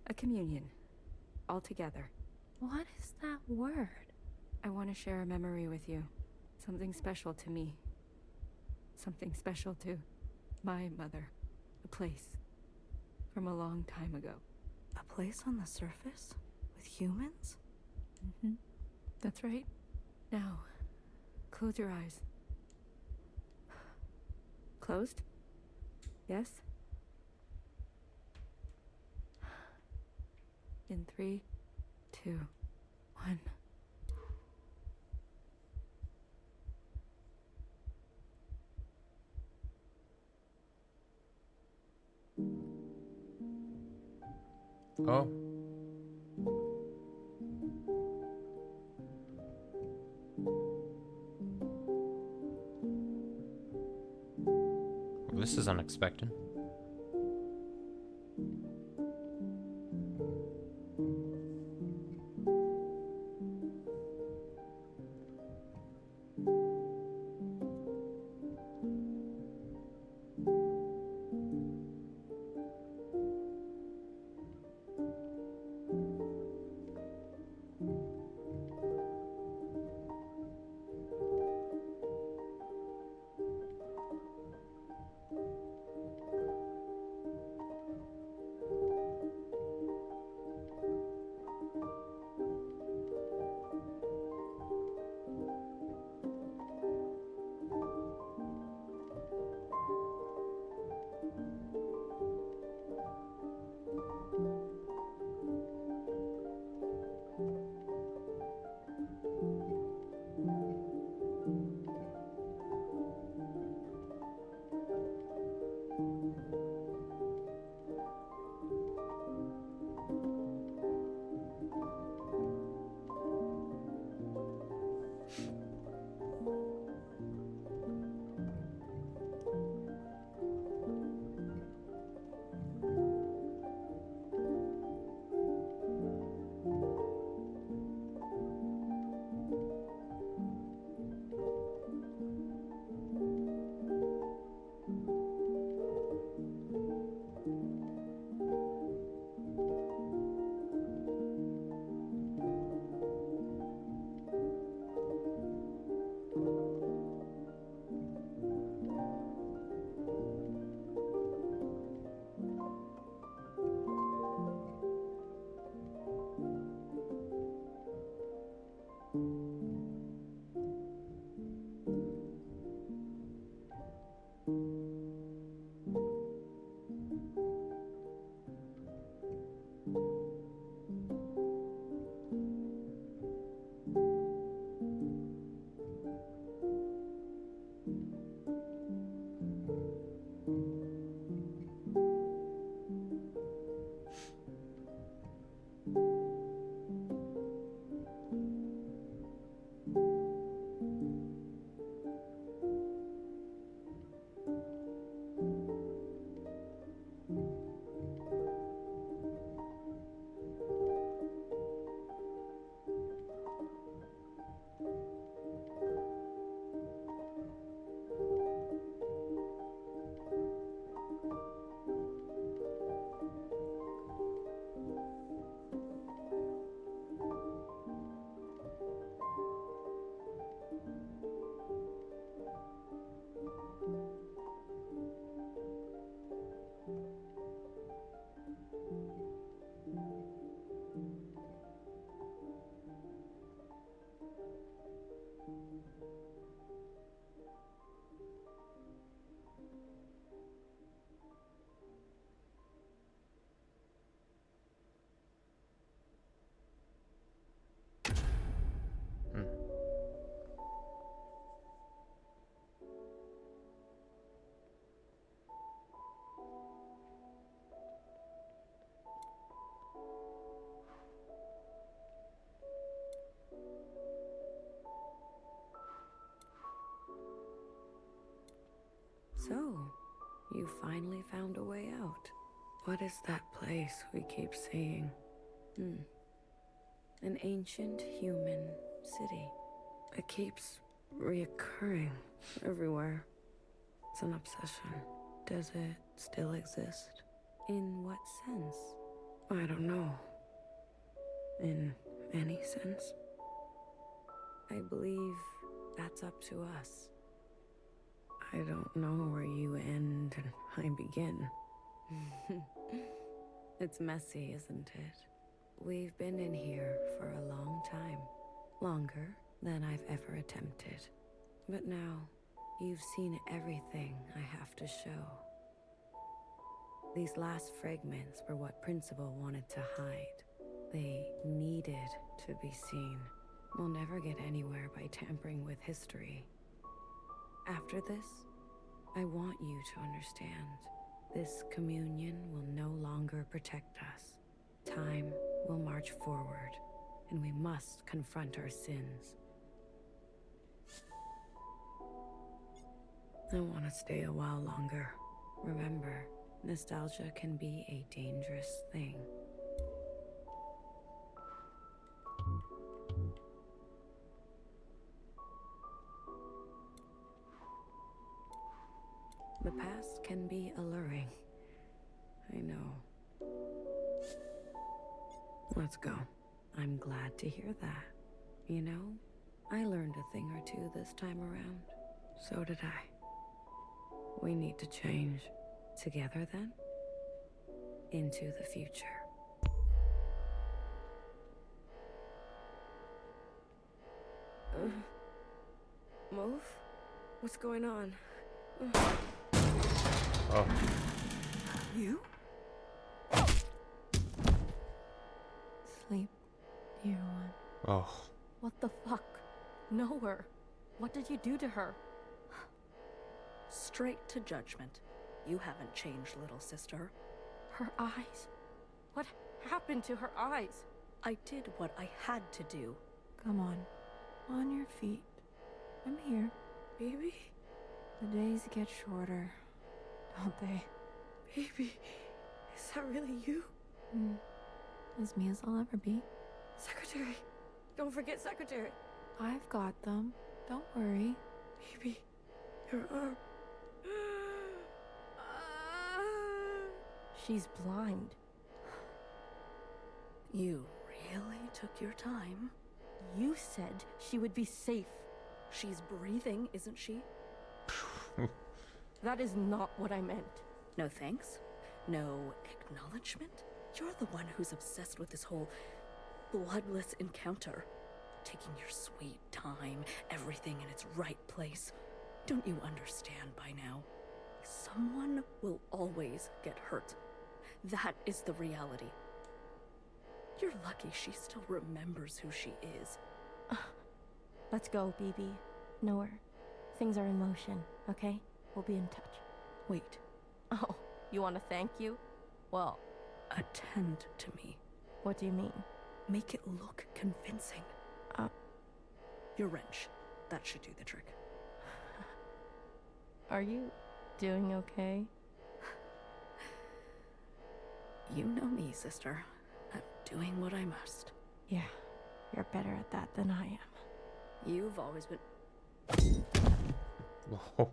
Speaker 5: a communion. All together.
Speaker 10: What is that word?
Speaker 5: I want to share a memory with you. Something special to me. Something special to my mother. A place from a long time ago.
Speaker 4: A place on the surface? With humans?
Speaker 5: That's right. Now, close your eyes. Closed? Yes? In 3, 2, 1.
Speaker 1: Oh. Well, this is unexpected.
Speaker 3: So, you finally found a way out. What is that place we keep seeing? An ancient human city. It keeps reoccurring everywhere. It's an obsession. Does it still exist? In what sense? I don't know. In any sense? I believe that's up to us. I don't know where you end and I begin. It's messy, isn't it? We've been in here for a long time. Longer than I've ever attempted. But now, you've seen everything I have to show. These last fragments were what Principal wanted to hide. They needed to be seen. We'll never get anywhere by tampering with history. After this, I want you to understand. This communion will no longer protect us. Time will march forward, and we must confront our sins. I want to stay a while longer. Remember, nostalgia can be a dangerous thing. The past can be alluring. I know. Let's go. I'm glad to hear that. You know, I learned a thing or two this time around. So did I. We need to change. Together, then? Into the future. Move? What's going on?
Speaker 1: Oh.
Speaker 4: You?
Speaker 8: Sleep, dear one.
Speaker 1: Oh.
Speaker 8: What the fuck? Know her. What did you do to her?
Speaker 4: Straight to judgment. You haven't changed, little sister.
Speaker 8: Her eyes. What happened to her eyes?
Speaker 4: I did what I had to do.
Speaker 5: Come on your feet. I'm here.
Speaker 3: Baby?
Speaker 5: The days get shorter, don't they?
Speaker 3: Baby, is that really you?
Speaker 5: As me as I'll ever be.
Speaker 3: Secretary! Don't forget Secretary!
Speaker 5: I've got them. Don't worry.
Speaker 3: Baby, your arm.
Speaker 8: She's blind.
Speaker 4: You really took your time.
Speaker 8: You said she would be safe.
Speaker 4: She's breathing, isn't she?
Speaker 8: That is not what I meant.
Speaker 4: No thanks. No acknowledgement. You're the one who's obsessed with this whole bloodless encounter. taking your sweet time, everything in its right place. Don't you understand by now? Someone will always get hurt. That is the reality. You're lucky she still remembers who she is.
Speaker 5: Let's go, BB. Nowhere. Things are in motion, okay? We'll be in touch.
Speaker 4: Wait,
Speaker 5: Oh, you want to thank you? Well,
Speaker 4: attend to me.
Speaker 5: what do you mean?
Speaker 4: Make it look convincing.
Speaker 5: Uh.
Speaker 4: Your wrench. That should do the trick.
Speaker 5: Are you doing okay?
Speaker 4: You know me, sister. I'm doing what I must.
Speaker 5: Yeah, you're better at that than I am.
Speaker 4: You've always been...
Speaker 1: Whoa.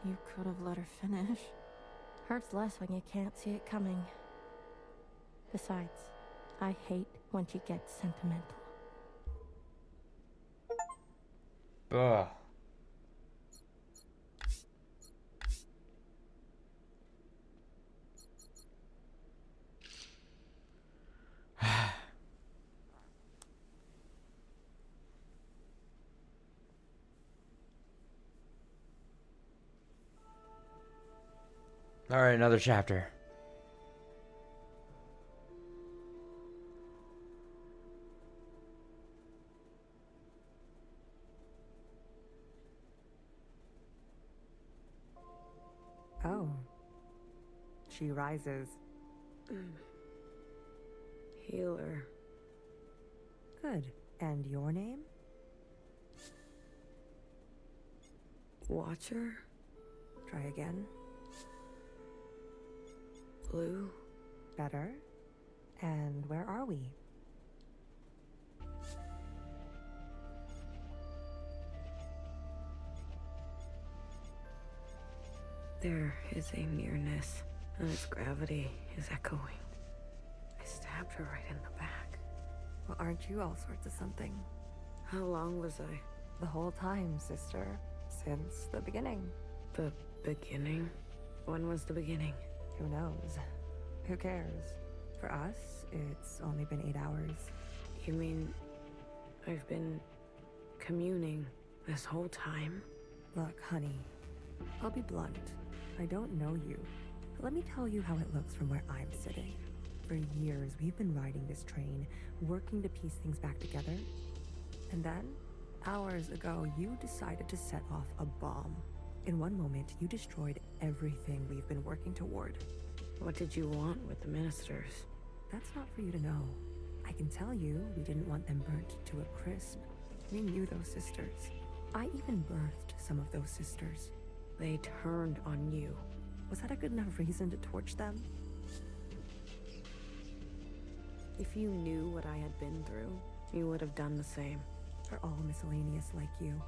Speaker 5: You could have let her finish. Hurts less when you can't see it coming. Besides, I hate when she gets sentimental.
Speaker 1: Ugh. All right, another chapter.
Speaker 11: Oh. She rises.
Speaker 3: Healer.
Speaker 11: Good. And your name?
Speaker 3: Watcher.
Speaker 11: Try again.
Speaker 3: Blue.
Speaker 11: Better. And where are we?
Speaker 3: There is a nearness, and its gravity is echoing. I stabbed her right in the back.
Speaker 11: Well, aren't you all sorts of something?
Speaker 3: How long was I?
Speaker 11: The whole time, sister. Since the beginning.
Speaker 3: The beginning? When was the beginning?
Speaker 11: Who knows? Who cares? For us, it's only been 8 hours.
Speaker 3: You mean I've been communing this whole time?
Speaker 11: Look, honey, I'll be blunt. I don't know you, but let me tell you how it looks from where I'm sitting. For years, we've been riding this train, working to piece things back together. And then, hours ago, you decided to set off a bomb. In one moment, you destroyed everything we've been working toward.
Speaker 3: What did you want with the ministers?
Speaker 11: That's not for you to know. I can tell you we didn't want them burnt to a crisp. We knew those sisters. I even birthed some of those sisters.
Speaker 3: They turned on you.
Speaker 11: Was that a good enough reason to torch them?
Speaker 3: If you knew what I had been through, you would have done the same.
Speaker 11: They're all miscellaneous like you.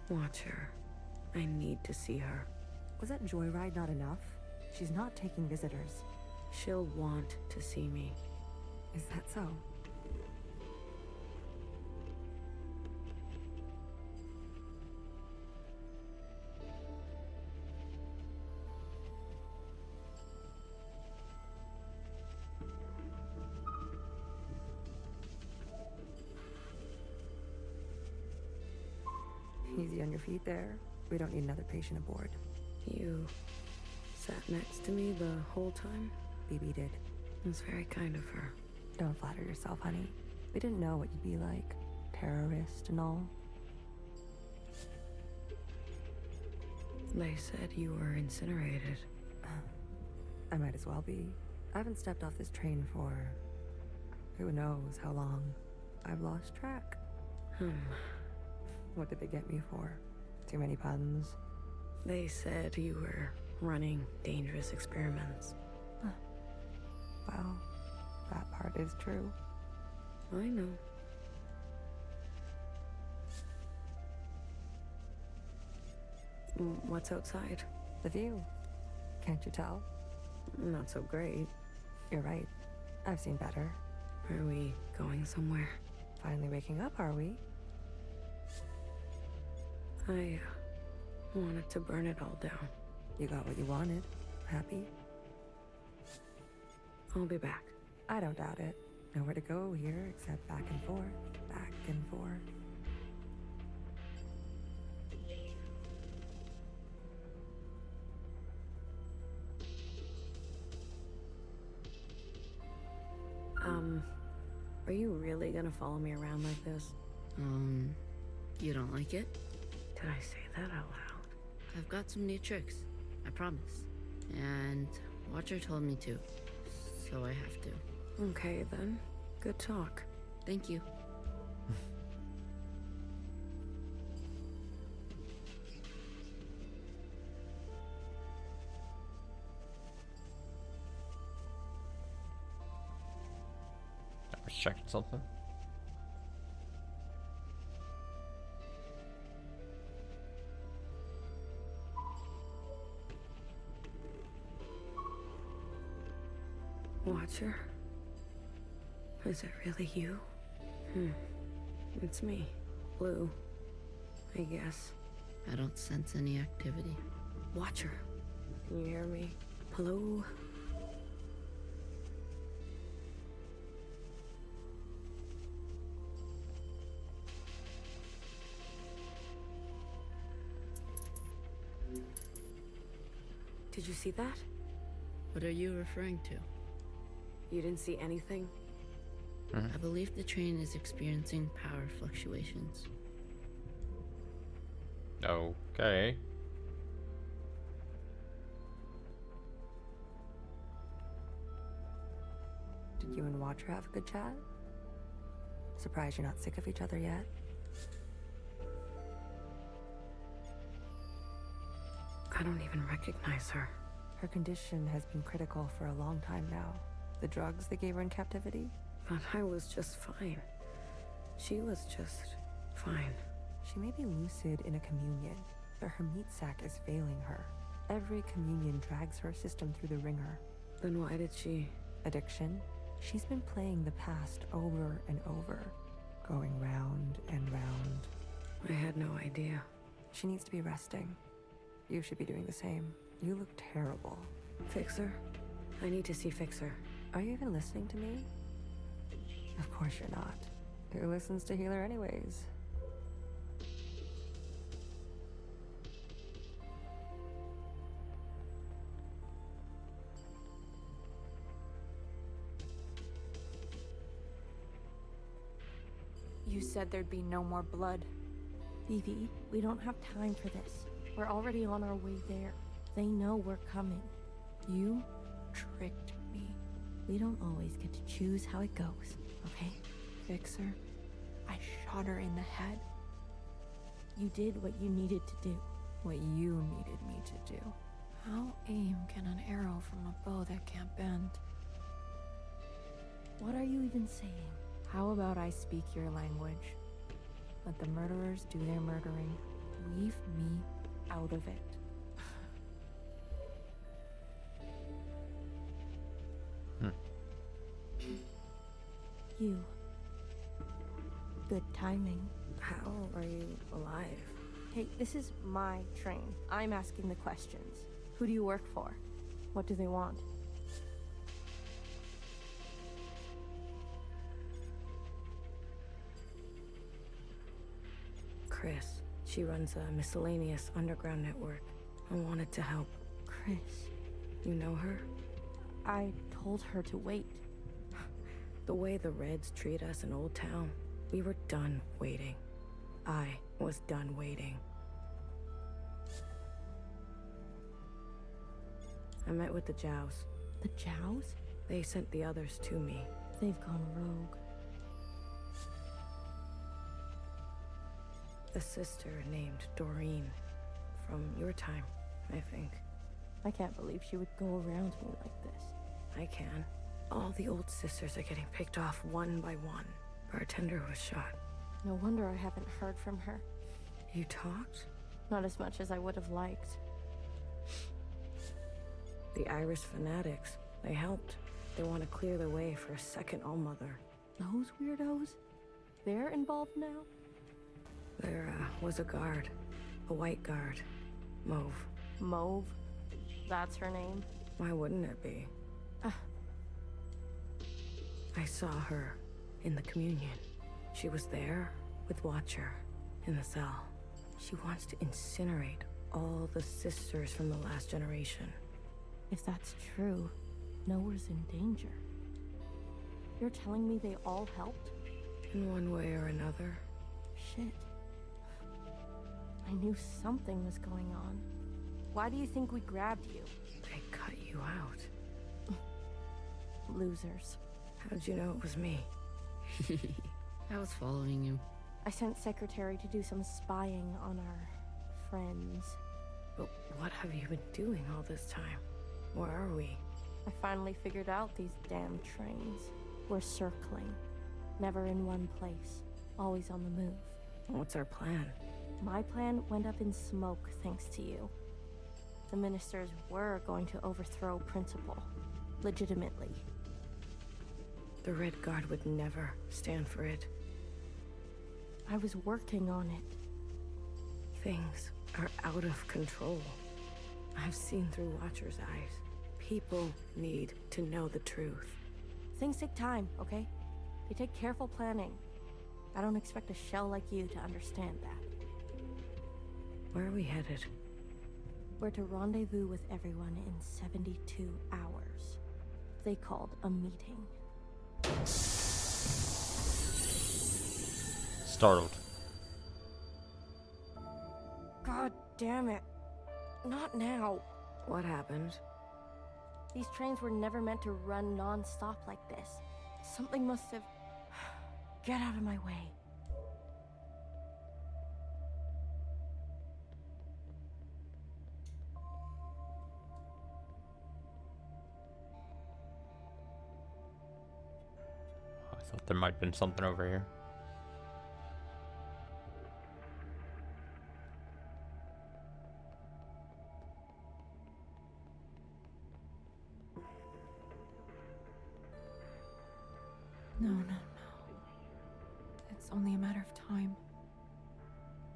Speaker 3: Watch her. I need to see her.
Speaker 11: Was that joyride not enough? She's not taking visitors.
Speaker 3: She'll want to see me.
Speaker 11: Is that so? Easy on your feet there. We don't need another patient aboard.
Speaker 3: You sat next to me the whole time?
Speaker 11: BB did.
Speaker 3: It's very kind of her.
Speaker 11: Don't flatter yourself, honey. We didn't know what you'd be like. Terrorist and all.
Speaker 3: They said you were incinerated.
Speaker 11: I might as well be. I haven't stepped off this train for... who knows how long. I've lost track. What did they get me for? Too many puns?
Speaker 3: They said you were running dangerous experiments.
Speaker 11: Well, that part is true.
Speaker 3: I know. What's outside?
Speaker 11: The view. Can't you tell?
Speaker 3: Not so great.
Speaker 11: You're right. I've seen better.
Speaker 3: Are we going somewhere?
Speaker 11: Finally waking up, are we?
Speaker 3: I wanted to burn it all down.
Speaker 11: You got what you wanted. Happy?
Speaker 3: I'll be back.
Speaker 11: I don't doubt it. Nowhere to go here except back and forth, back and forth.
Speaker 3: Are you really gonna follow me around like this?
Speaker 12: You don't like it?
Speaker 3: Did I say that out loud?
Speaker 12: I've got some new tricks, I promise. And Watcher told me to, so I have to.
Speaker 3: Okay then. Good talk.
Speaker 12: Thank you.
Speaker 1: I was checking something.
Speaker 3: Watcher? Is it really you? It's me. Blue. I guess.
Speaker 12: I don't sense any activity.
Speaker 3: Watcher. Can you hear me? Hello? Did you see that?
Speaker 12: What are you referring to?
Speaker 3: You didn't see anything?
Speaker 12: I believe the train is experiencing power fluctuations.
Speaker 1: Okay.
Speaker 11: Did you and Watcher have a good chat? Surprised you're not sick of each other yet?
Speaker 3: I don't even recognize her.
Speaker 11: Her condition has been critical for a long time now. The drugs they gave her in captivity?
Speaker 3: But I was just fine. She was just fine.
Speaker 11: She may be lucid in a communion, but her meat sac is failing her. Every communion drags her system through the ringer.
Speaker 3: Then why did she?
Speaker 11: Addiction? She's been playing the past over and over, going round and round.
Speaker 3: I had no idea.
Speaker 11: She needs to be resting. You should be doing the same. You look terrible.
Speaker 3: Fixer? I need to see Fixer.
Speaker 11: Are you even listening to me? Of course you're not. Who listens to Healer anyways?
Speaker 13: You said there'd be no more blood.
Speaker 14: Vivi, we don't have time for this. We're already on our way there. They know we're coming.
Speaker 13: You tricked me.
Speaker 14: We don't always get to choose how it goes, okay?
Speaker 13: Fixer, I shot her in the head.
Speaker 14: You did what you needed to do.
Speaker 13: What you needed me to do. How aim can an arrow from a bow that can't bend?
Speaker 14: What are you even saying?
Speaker 13: How about I speak your language? Let the murderers do their murdering. Leave me out of it.
Speaker 14: You. Good timing.
Speaker 3: How are you alive?
Speaker 14: Hey, this is my train. I'm asking the questions. Who do you work for? What do they want?
Speaker 3: Chris. She runs a miscellaneous underground network. I wanted to help.
Speaker 14: Chris.
Speaker 3: You know her?
Speaker 14: I told her to wait.
Speaker 3: The way the Reds treat us in Old Town, we were done waiting. I was done waiting. I met with the Jows.
Speaker 14: The Jows?
Speaker 3: They sent the others to me.
Speaker 14: They've gone rogue.
Speaker 3: A sister named Doreen. From your time, I think.
Speaker 14: I can't believe she would go around me like this.
Speaker 3: I can. All the old sisters are getting picked off one by one. Bartender was shot.
Speaker 14: No wonder I haven't heard from her.
Speaker 3: You talked?
Speaker 14: Not as much as I would have liked.
Speaker 3: The Irish fanatics, they helped. They want to clear the way for a second Allmother.
Speaker 14: Those weirdos? They're involved now?
Speaker 3: There was a guard. A white guard. Mauve.
Speaker 14: Mauve? That's her name?
Speaker 3: Why wouldn't it be? I saw her in the communion. She was there with Watcher in the cell. She wants to incinerate all the sisters from the last generation.
Speaker 14: If that's true, Noah's in danger. You're telling me they all helped?
Speaker 3: In one way or another.
Speaker 14: Shit. I knew something was going on. Why do you think we grabbed you?
Speaker 3: They cut you out.
Speaker 14: Losers.
Speaker 3: How'd you know it was me?
Speaker 12: I was following you.
Speaker 14: I sent Secretary to do some spying on our friends.
Speaker 3: But what have you been doing all this time? Where are we?
Speaker 14: I finally figured out these damn trains. We're circling. Never in one place. Always on the move.
Speaker 3: What's our plan?
Speaker 14: My plan went up in smoke thanks to you. The ministers were going to overthrow Principal. Legitimately.
Speaker 3: The Red Guard would never stand for it.
Speaker 14: I was working on it.
Speaker 3: Things are out of control. I've seen through Watcher's eyes. People need to know the truth.
Speaker 14: Things take time, okay? They take careful planning. I don't expect a shell like you to understand that.
Speaker 3: Where are we headed?
Speaker 14: We're to rendezvous with everyone in 72 hours. They called a meeting.
Speaker 1: Startled.
Speaker 14: God damn it. Not now.
Speaker 3: What happened?
Speaker 14: These trains were never meant to run non-stop like this. Something must have... Get out of my way.
Speaker 1: I thought there might have been something over here.
Speaker 13: No. It's only a matter of time.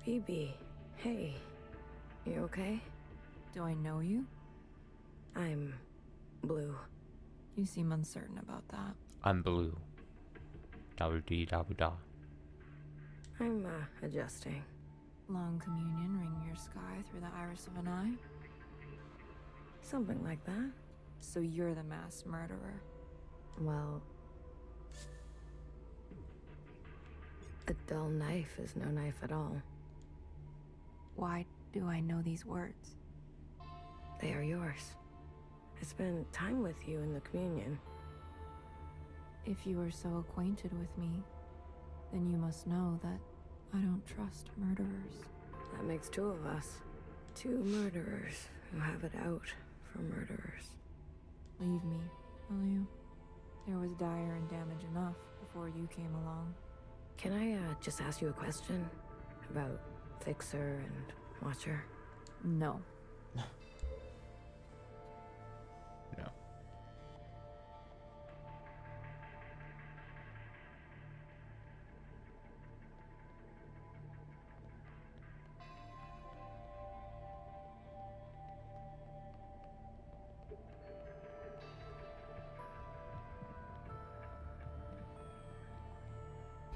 Speaker 3: BB, hey. You okay?
Speaker 13: Do I know you?
Speaker 3: I'm Blue.
Speaker 13: You seem uncertain about that.
Speaker 1: I'm Blue. Da-da-dee-da-da.
Speaker 3: I'm, adjusting.
Speaker 13: Long communion ring your sky through the iris of an eye?
Speaker 3: Something like that.
Speaker 13: So you're the mass murderer.
Speaker 3: Well... a dull knife is no knife at all.
Speaker 13: Why do I know these words?
Speaker 3: They are yours. I spent time with you in the communion.
Speaker 13: If you are so acquainted with me, then you must know that I don't trust murderers.
Speaker 3: That makes two of us. Two murderers who have it out for murderers.
Speaker 13: Leave me, will you? There was dire and damage enough before you came along.
Speaker 3: Can I, just ask you a question? About Fixer and Watcher?
Speaker 13: No.
Speaker 1: No.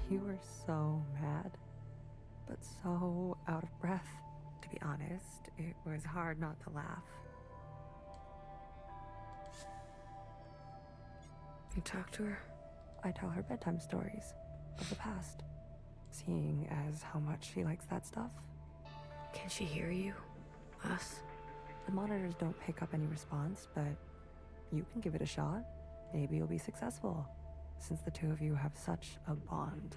Speaker 11: You were so mad, but so out of breath. To be honest, it was hard not to laugh.
Speaker 3: You talk to her?
Speaker 11: I tell her bedtime stories of the past, seeing as how much she likes that stuff.
Speaker 3: Can she hear you? Us?
Speaker 11: The monitors don't pick up any response, but you can give it a shot. Maybe you'll be successful, since the two of you have such a bond.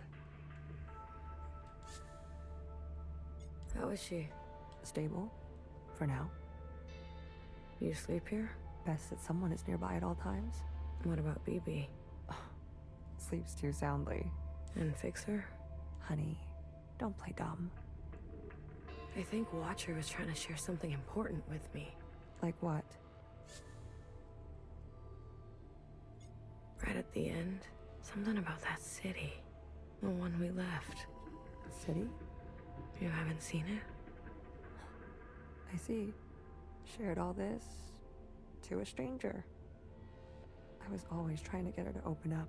Speaker 3: How is she?
Speaker 11: Stable, for now.
Speaker 3: You sleep here?
Speaker 11: Best that someone is nearby at all times.
Speaker 3: What about BB?
Speaker 11: Sleeps too soundly.
Speaker 3: And Fixer?
Speaker 11: Honey, don't play dumb.
Speaker 3: I think Watcher was trying to share something important with me.
Speaker 11: Like what?
Speaker 3: Right at the end, something about that city. The one we left.
Speaker 11: City?
Speaker 3: You haven't seen it?
Speaker 11: I see. Shared all this to a stranger. I was always trying to get her to open up.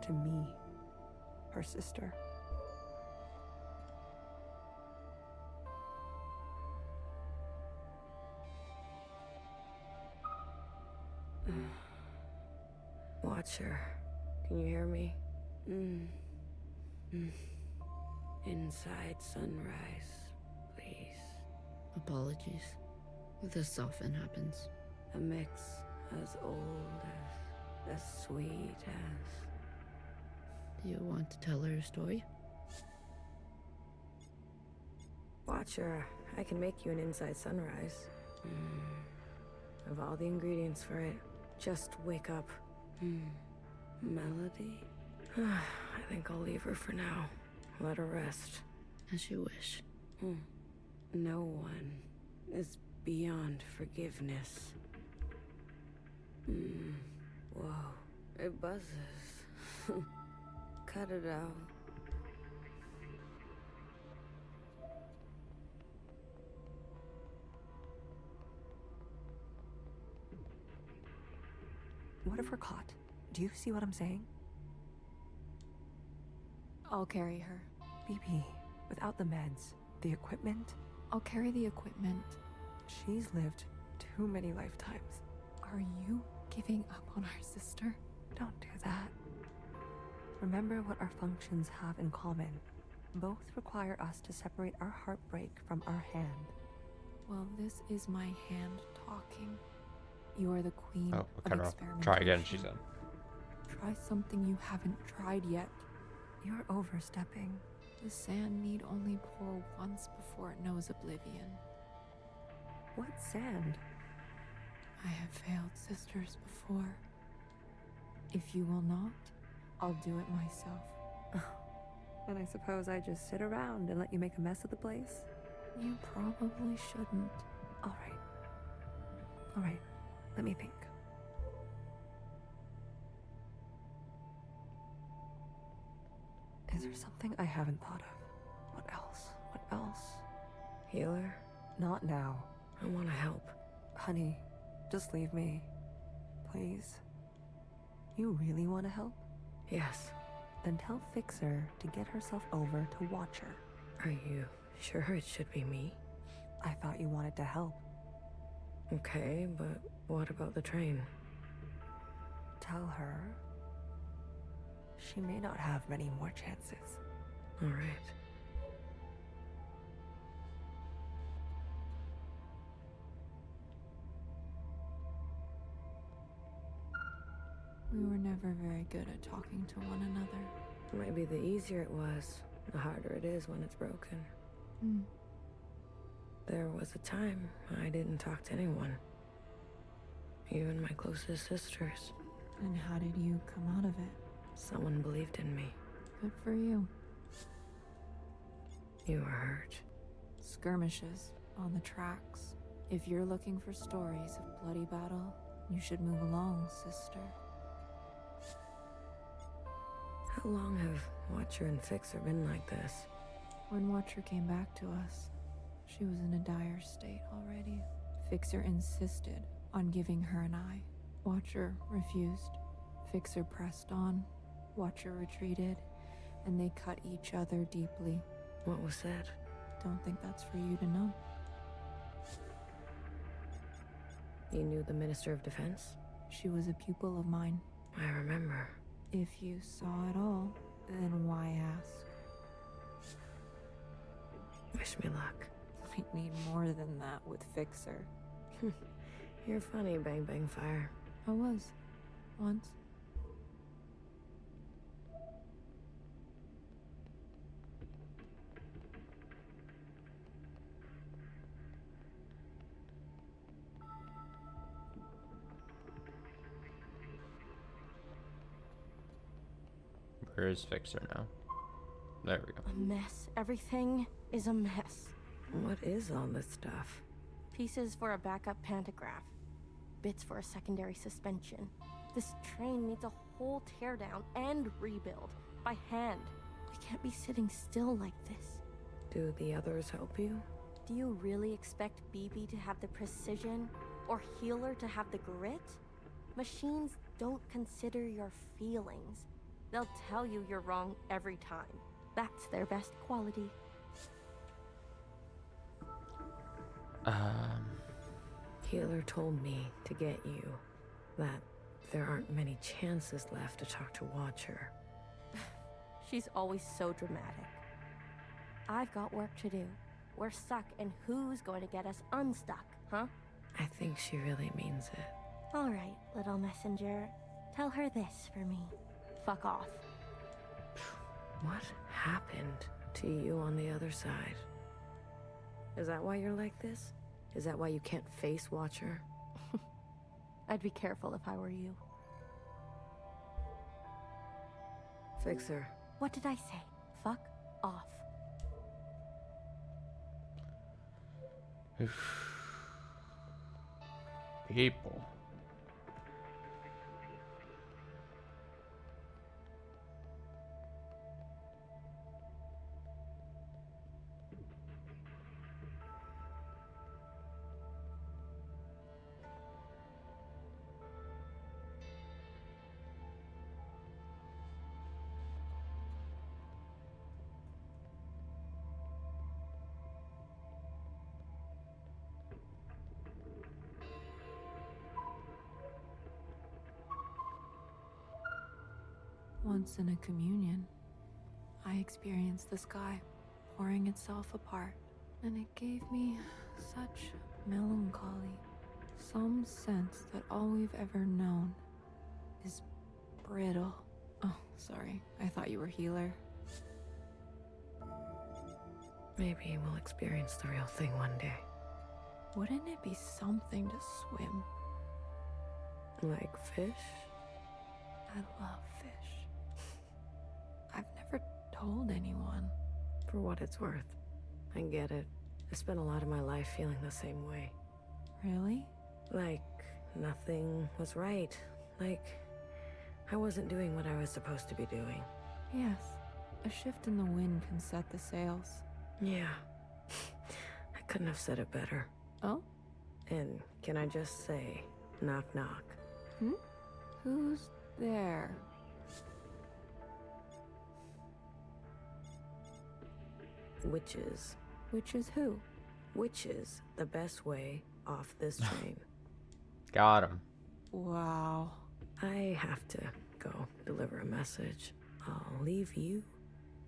Speaker 11: to me, her sister.
Speaker 3: Watcher, can you hear me? Inside sunrise, please.
Speaker 12: Apologies. This often happens.
Speaker 3: A mix as old as sweet as...
Speaker 12: Do you want to tell her a story?
Speaker 3: Watcher, I can make you an inside sunrise. Of all the ingredients for it, just wake up. Melody? I think I'll leave her for now. Let her rest.
Speaker 12: As you wish.
Speaker 3: No one is beyond forgiveness. Whoa, it buzzes. Cut it out.
Speaker 11: What if we're caught? Do you see what I'm saying?
Speaker 13: I'll carry her.
Speaker 11: BB, without the meds, the equipment,
Speaker 13: I'll carry the equipment.
Speaker 11: she's lived too many lifetimes.
Speaker 13: Are you giving up on our sister?
Speaker 11: Don't do that. Remember what our functions have in common. Both require us to separate our heartbreak from our hand.
Speaker 13: Well, this is my hand talking. You are the queen
Speaker 1: Oh,
Speaker 13: of
Speaker 1: cut her off.
Speaker 13: experimentation.
Speaker 1: Try again, she said.
Speaker 13: Try something you haven't tried yet.
Speaker 11: You're overstepping.
Speaker 13: The sand need only pour once before it knows oblivion.
Speaker 11: What sand?
Speaker 13: I have failed sisters before. If you will not, I'll do it myself.
Speaker 11: And I suppose I just sit around and let you make a mess of the place?
Speaker 13: You probably shouldn't.
Speaker 11: All right. Let me think. Is there something I haven't thought of? What else?
Speaker 3: Healer?
Speaker 11: Not now.
Speaker 3: I want to help.
Speaker 11: Honey, just leave me. Please. You really want to help?
Speaker 3: Yes.
Speaker 11: Then tell Fixer to get herself over to Watcher.
Speaker 3: Are you sure it should be me?
Speaker 11: I thought you wanted to help.
Speaker 3: Okay, but what about the train?
Speaker 11: Tell her she may not have many more chances.
Speaker 3: All right.
Speaker 13: We were never very good at talking to one another.
Speaker 3: Maybe the easier it was, the harder it is when it's broken. There was a time I didn't talk to anyone. Even my closest sisters.
Speaker 13: And how did you come out of it?
Speaker 3: Someone believed in me.
Speaker 13: Good for you.
Speaker 3: You were hurt.
Speaker 13: Skirmishes on the tracks. If you're looking for stories of bloody battle, you should move along, sister.
Speaker 3: How long have Watcher and Fixer been like this?
Speaker 13: When Watcher came back to us, she was in a dire state already. Fixer insisted on giving her an eye. Watcher refused. Fixer pressed on. Watcher retreated, and they cut each other deeply.
Speaker 3: What was said?
Speaker 13: Don't think that's for you to know.
Speaker 3: You knew the Minister of Defense?
Speaker 13: She was a pupil of mine.
Speaker 3: I remember.
Speaker 13: If you saw it all, then why ask?
Speaker 3: Wish me luck.
Speaker 13: Might need more than that with Fixer.
Speaker 3: You're funny, Bang Bang Fire.
Speaker 13: I was. Once.
Speaker 1: Where is Fixer now? There we go.
Speaker 14: A mess. Everything is a mess.
Speaker 3: What is all this stuff?
Speaker 14: Pieces for a backup pantograph. Bits for a secondary suspension. This train needs a whole teardown and rebuild. By hand. We can't be sitting still like this.
Speaker 3: Do the others help you?
Speaker 14: Do you really expect BB to have the precision? Or Healer to have the grit? Machines don't consider your feelings. They'll tell you you're wrong every time. That's their best quality.
Speaker 3: Healer told me to get you that there aren't many chances left to talk to Watcher.
Speaker 14: She's always so dramatic. I've got work to do. We're stuck, and who's going to get us unstuck, huh?
Speaker 3: I think she really means it.
Speaker 14: All right, little messenger. Tell her this for me. Fuck off.
Speaker 3: What happened to you on the other side? Is that why you're like this? Is that why you can't face Watcher?
Speaker 14: I'd be careful if I were you.
Speaker 3: Fixer.
Speaker 14: What did I say? Fuck off.
Speaker 1: People.
Speaker 13: Once in a communion, I experienced the sky pouring itself apart, and it gave me such melancholy. Some sense that all we've ever known is brittle. Oh, sorry. I thought you were healer.
Speaker 3: Maybe we'll experience the real thing one day.
Speaker 13: Wouldn't it be something to swim?
Speaker 3: Like fish?
Speaker 13: I love fish. I've never told anyone.
Speaker 3: For what it's worth. I get it. I spent a lot of my life feeling the same way.
Speaker 13: Really?
Speaker 3: Like nothing was right. Like I wasn't doing what I was supposed to be doing.
Speaker 13: Yes. A shift in the wind can set the sails.
Speaker 3: Yeah. I couldn't have said it better.
Speaker 13: Oh?
Speaker 3: And can I just say, knock knock.
Speaker 13: Hmm? Who's there?
Speaker 3: Witches.
Speaker 13: Witches who?
Speaker 3: Witches, the best way off this train.
Speaker 1: Got him.
Speaker 13: Wow.
Speaker 3: I have to go deliver a message. I'll leave you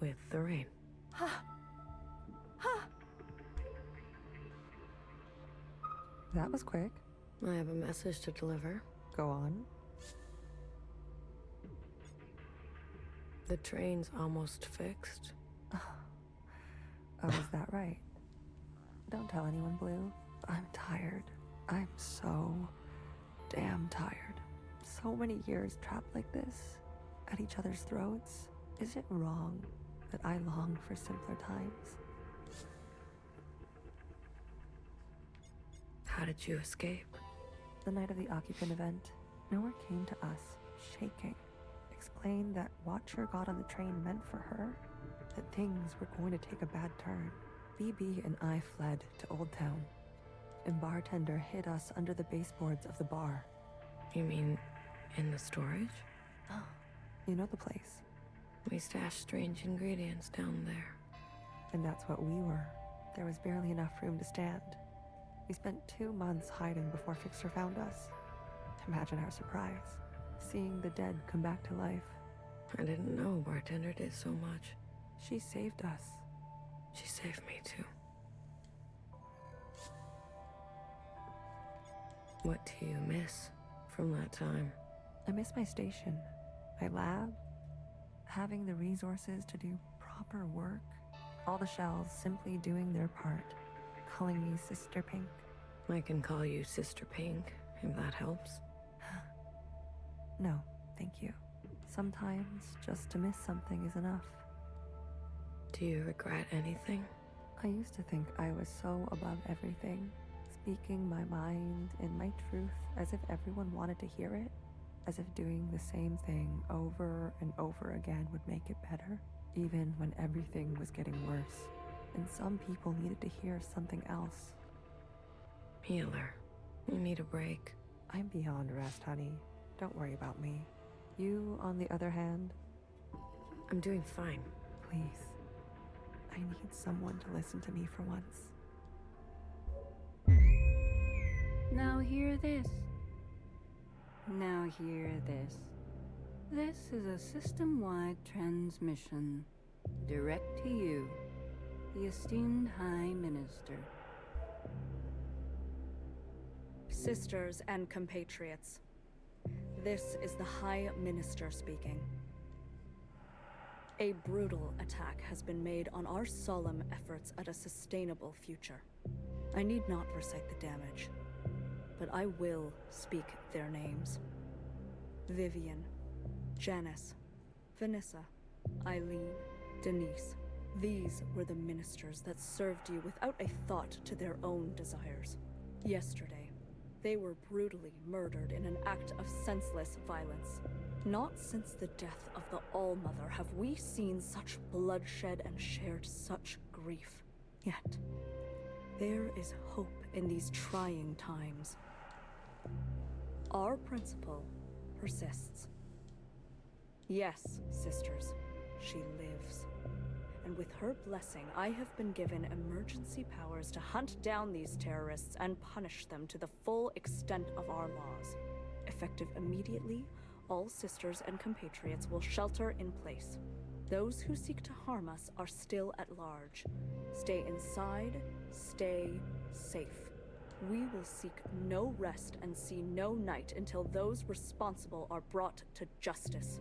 Speaker 3: with the rain.
Speaker 11: That was quick.
Speaker 3: I have a message to deliver.
Speaker 11: Go on.
Speaker 3: The train's almost fixed.
Speaker 11: Oh, is that right? Don't tell anyone, Blue. I'm tired. I'm so damn tired. So many years trapped like this, at each other's throats. Is it wrong that I long for simpler times?
Speaker 3: How did you escape?
Speaker 11: The night of the occupant event, Nowhere came to us, shaking, explained that what Watcher got on the train meant for her, that things were going to take a bad turn. BB and I fled to Old Town, and bartender hid us under the baseboards of the bar.
Speaker 3: You mean in the storage?
Speaker 11: Oh, you know the place.
Speaker 3: We stashed strange ingredients down there.
Speaker 11: And that's what we were. There was barely enough room to stand. We spent 2 months hiding before Fixer found us. Imagine our surprise, seeing the dead come back to life.
Speaker 3: I didn't know bartender did so much.
Speaker 11: She saved us.
Speaker 3: She saved me too. What do you miss from that time?
Speaker 11: I miss my station, my lab, having the resources to do proper work. All the shells simply doing their part, calling me Sister Pink.
Speaker 3: I can call you Sister Pink, if that helps.
Speaker 11: No, thank you. Sometimes just to miss something is enough.
Speaker 3: Do you regret anything?
Speaker 11: I used to think I was so above everything, speaking my mind and my truth as if everyone wanted to hear it, as if doing the same thing over and over again would make it better, even when everything was getting worse, and some people needed to hear something else.
Speaker 3: Healer, you need a break.
Speaker 11: I'm beyond rest, honey. Don't worry about me. You, on the other hand,
Speaker 3: I'm doing fine.
Speaker 11: Please. I need someone to listen to me for once.
Speaker 4: Now hear this. Now hear this. This is a system-wide transmission, direct to you, the esteemed High Minister.
Speaker 15: Sisters and compatriots, this is the High Minister speaking. A brutal attack has been made on our solemn efforts at a sustainable future. I need not recite the damage, but I will speak their names. Vivian, Janice, Vanessa, Eileen, Denise. These were the ministers that served you without a thought to their own desires. Yesterday, they were brutally murdered in an act of senseless violence. Not since the death of the All-Mother have we seen such bloodshed and shared such grief. Yet, there is hope in these trying times. Our principle persists. Yes, sisters, she lives. And with her blessing, I have been given emergency powers to hunt down these terrorists and punish them to the full extent of our laws. Effective immediately, all sisters and compatriots will shelter in place. Those who seek to harm us are still at large. Stay inside, stay safe. We will seek no rest and see no night until those responsible are brought to justice.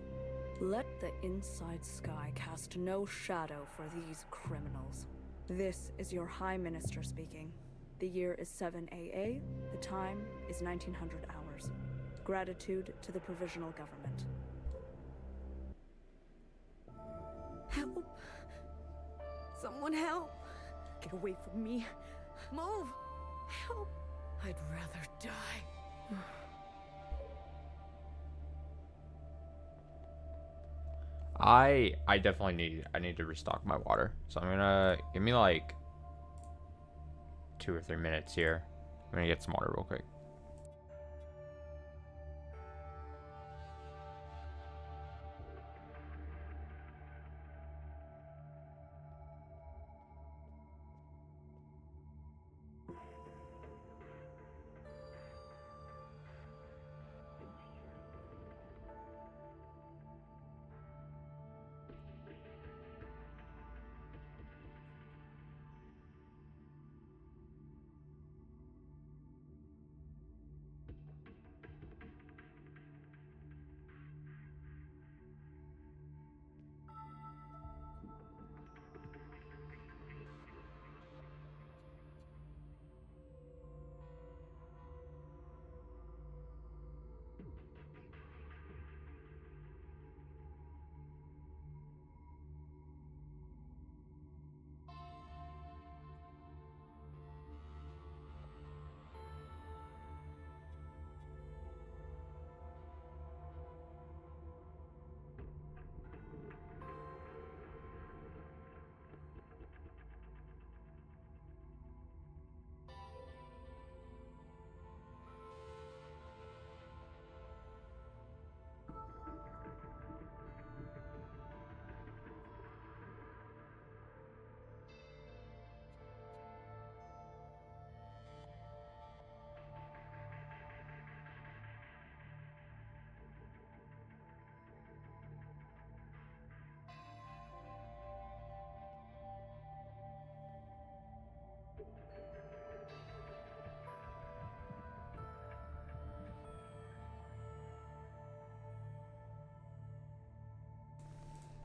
Speaker 15: Let the inside sky cast no shadow for these criminals. This is your High Minister speaking. The year is 7 AA, the time is 1900 hours. Gratitude to the Provisional Government.
Speaker 3: Help! Someone help! Get away from me! Move! Help! I'd rather die.
Speaker 1: I definitely need to restock my water. So I'm gonna give me like 2 or 3 minutes here. I'm gonna get some water real quick.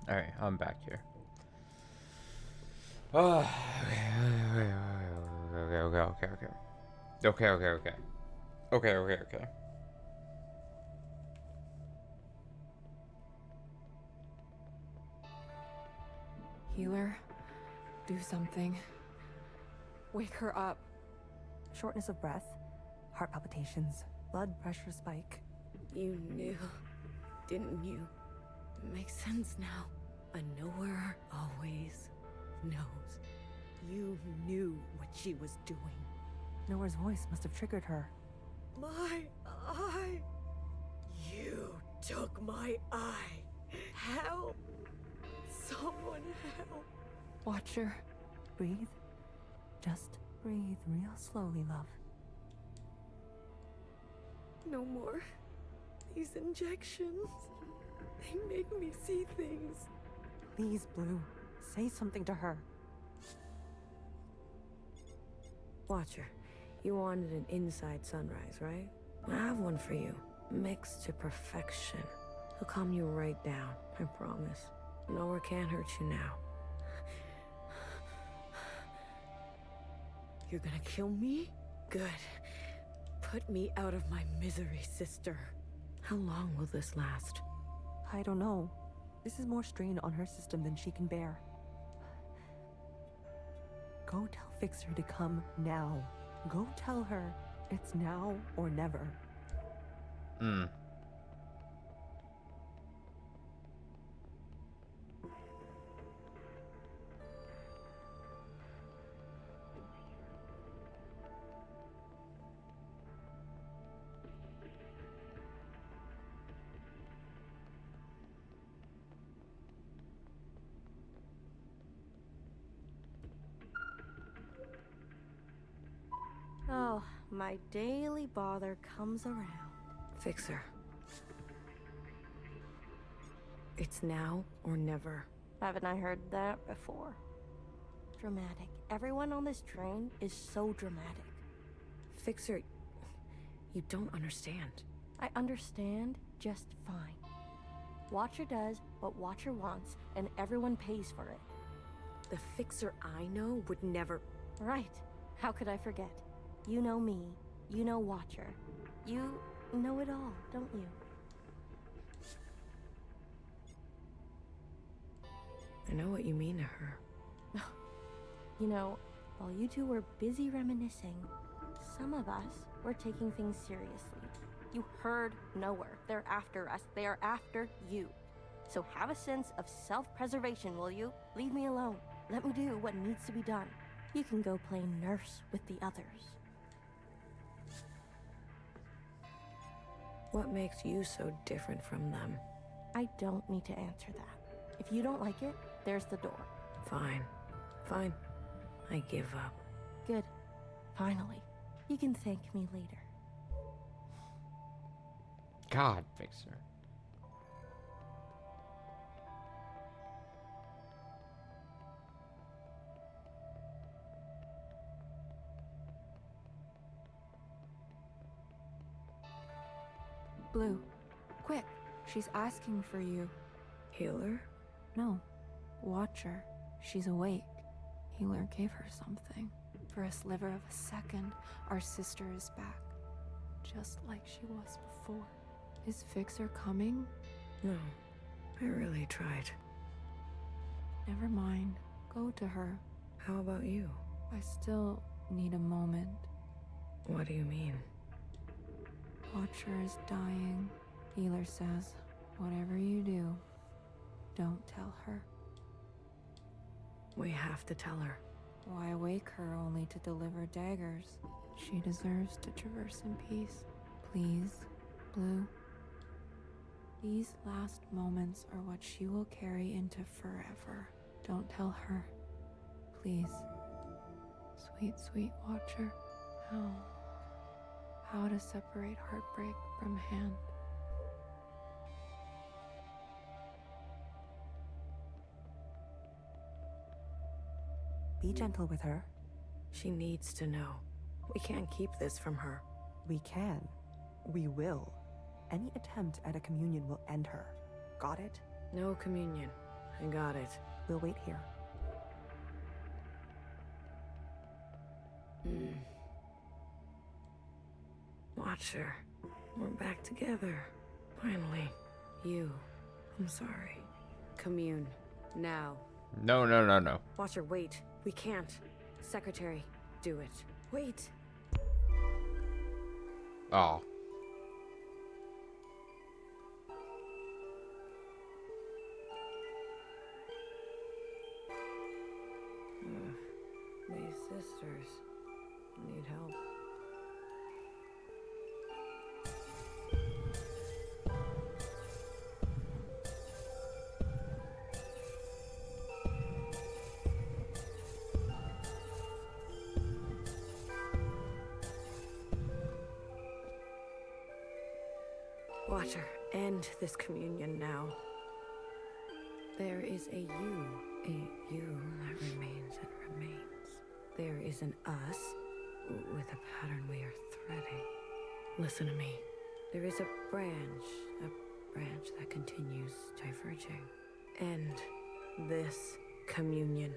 Speaker 1: All right, I'm back here. Oh, okay.
Speaker 13: Healer, do something. Wake her up.
Speaker 11: Shortness of breath, heart palpitations, blood pressure spike.
Speaker 3: You knew, didn't you? It makes sense now. A knower always knows. You knew what she was doing.
Speaker 11: Noah's voice must have triggered her.
Speaker 3: My eye! You took my eye! Help! hell?
Speaker 11: Watcher. Breathe. Just breathe real slowly, love.
Speaker 3: No more. These injections. They make me see things.
Speaker 11: Please, Blue. Say something to her.
Speaker 3: Watcher, you wanted an inside sunrise, right? I have one for you. Mixed to perfection. He'll calm you right down, I promise. Nowhere can hurt you now. You're gonna kill me? Good. Put me out of my misery, sister. How long will this last?
Speaker 11: I don't know. This is more strain on her system than she can bear. Go tell Fixer to come now. Go tell her it's now or never.
Speaker 14: Oh, my daily bother comes around.
Speaker 3: Fixer. It's now or never.
Speaker 14: Haven't I heard that before? Dramatic. Everyone on this train is so dramatic.
Speaker 3: Fixer, you don't understand.
Speaker 14: I understand just fine. Watcher does what Watcher wants, and everyone pays for it.
Speaker 3: The Fixer I know would never...
Speaker 14: Right. How could I forget? You know me. You know Watcher. You know it all, don't you?
Speaker 3: I know what you mean to her.
Speaker 14: You know, while you two were busy reminiscing, some of us were taking things seriously. You heard nowhere. They're after us. They are after you. So have a sense of self-preservation, will you? Leave me alone. Let me do what needs to be done. You can go play nurse with the others.
Speaker 3: What makes you so different from them?
Speaker 14: I don't need to answer that. If you don't like it, there's the door.
Speaker 3: Fine. Fine. I give up.
Speaker 14: Good. Finally. You can thank me later.
Speaker 1: God, Fixer.
Speaker 13: Blue, quick. She's asking for you.
Speaker 3: Healer?
Speaker 13: No. Watcher. She's awake. Healer gave her something. For a sliver of a second, our sister is back. Just like she was before. Is Fixer coming?
Speaker 3: No. I really tried.
Speaker 13: Never mind. Go to her.
Speaker 3: How about you?
Speaker 13: I still need a moment.
Speaker 3: What do you mean?
Speaker 13: Watcher is dying. Healer says, whatever you do, don't tell her.
Speaker 3: We have to tell her.
Speaker 13: Why wake her only to deliver daggers? She deserves to traverse in peace. Please, Blue. These last moments are what she will carry into forever. Don't tell her. Please. Sweet, sweet Watcher. How to separate heartbreak from hand.
Speaker 11: Be gentle with her.
Speaker 3: She needs to know. We can't keep this from her.
Speaker 11: We can. We will. Any attempt at a communion will end her. Got it?
Speaker 3: No communion. I got it.
Speaker 11: We'll wait here.
Speaker 3: Watcher. We're back together. Finally. You. I'm sorry. Commune. Now.
Speaker 1: No, no, no, no.
Speaker 3: Watcher, wait. We can't. Secretary, do it. Wait.
Speaker 1: Oh.
Speaker 3: These sisters need help. Watcher, end this communion now. There is a you that remains and remains. There is an us with a pattern we are threading. Listen to me. There is a branch that continues diverging. End this communion.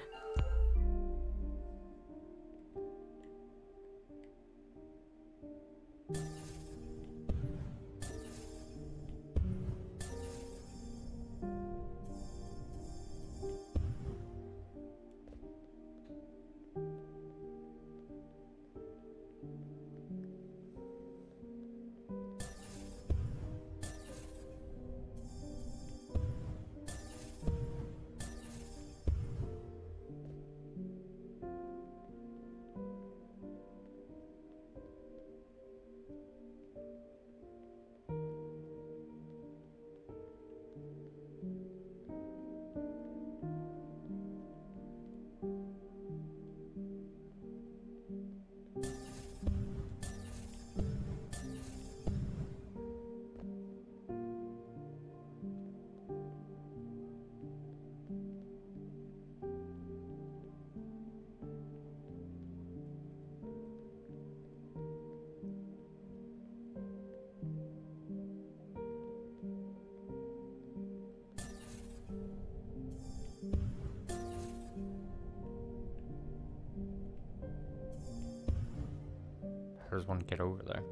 Speaker 1: How does one get over there?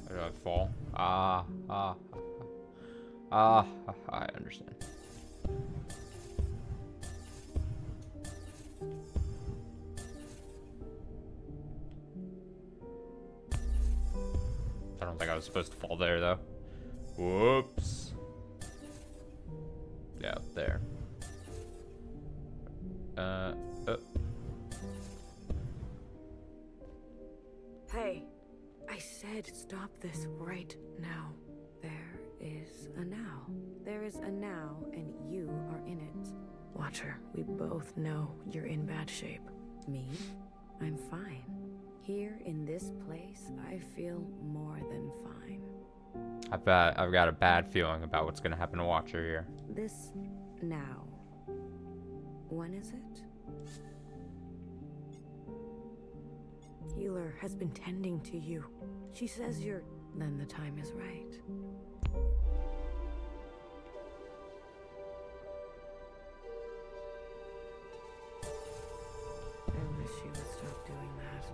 Speaker 1: How do I fall? I understand. I don't think I was supposed to fall there, though. Whoops. Yeah, up there.
Speaker 3: Hey, I said stop this right now. There is a now. There is a now, and you are in it. Watcher, we both know you're in bad shape. Me? I'm fine. Here in this place, I feel more than fine.
Speaker 1: I've got a bad feeling about what's gonna happen to Watcher here.
Speaker 3: This now. When is it? Healer has been tending to you. She says you're... Then the time is right. I wish you would stop doing that.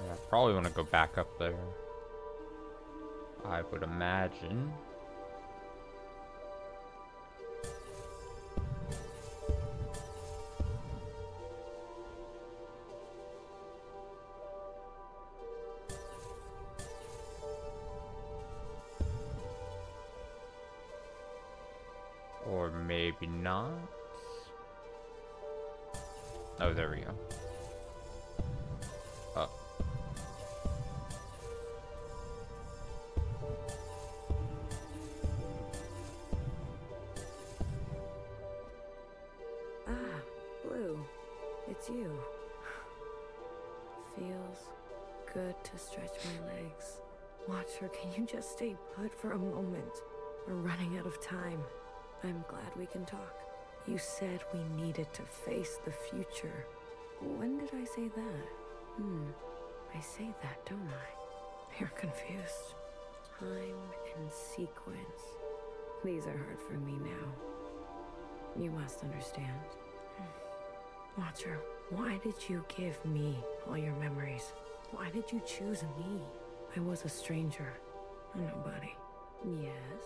Speaker 1: Yeah, I probably want to go back up there. I would imagine. Or maybe not. Oh, there we go. Up.
Speaker 3: Blue, it's you. Feels good to stretch my legs. Watcher, can you just stay put for a moment? We're running out of time. I'm glad we can talk. You said we needed to face the future. When did I say that? I say that, don't I? You're confused. Time and sequence. These are hard for me now. You must understand. Watcher, why did you give me all your memories? Why did you choose me? I was a stranger, a nobody. Yes,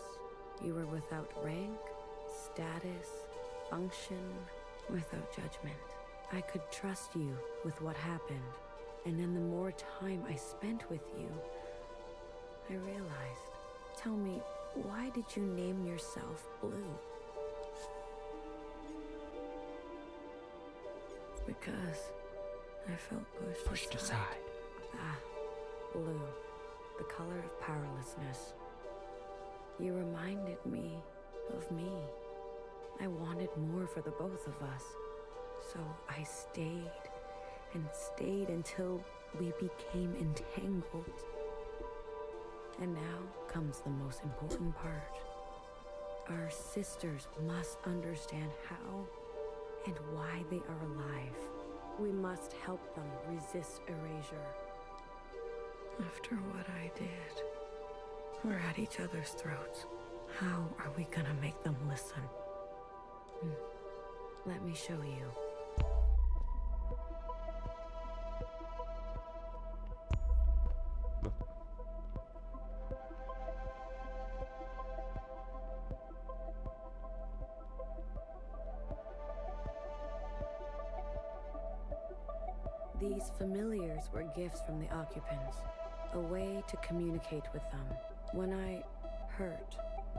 Speaker 3: you were without rank, status, function, without judgment. I could trust you with what happened, and then the more time I spent with you, I realized Tell me, why did you name yourself Blue? Because I felt pushed aside. Ah, blue. The color of powerlessness. You reminded me of me. I wanted more for the both of us. So I stayed and stayed until we became entangled. And now comes the most important part. Our sisters must understand how and why they are alive. We must help them resist erasure. After what I did, we're at each other's throats. How are we gonna make them listen? Let me show you. These familiars were gifts from the occupants, a way to communicate with them. When I hurt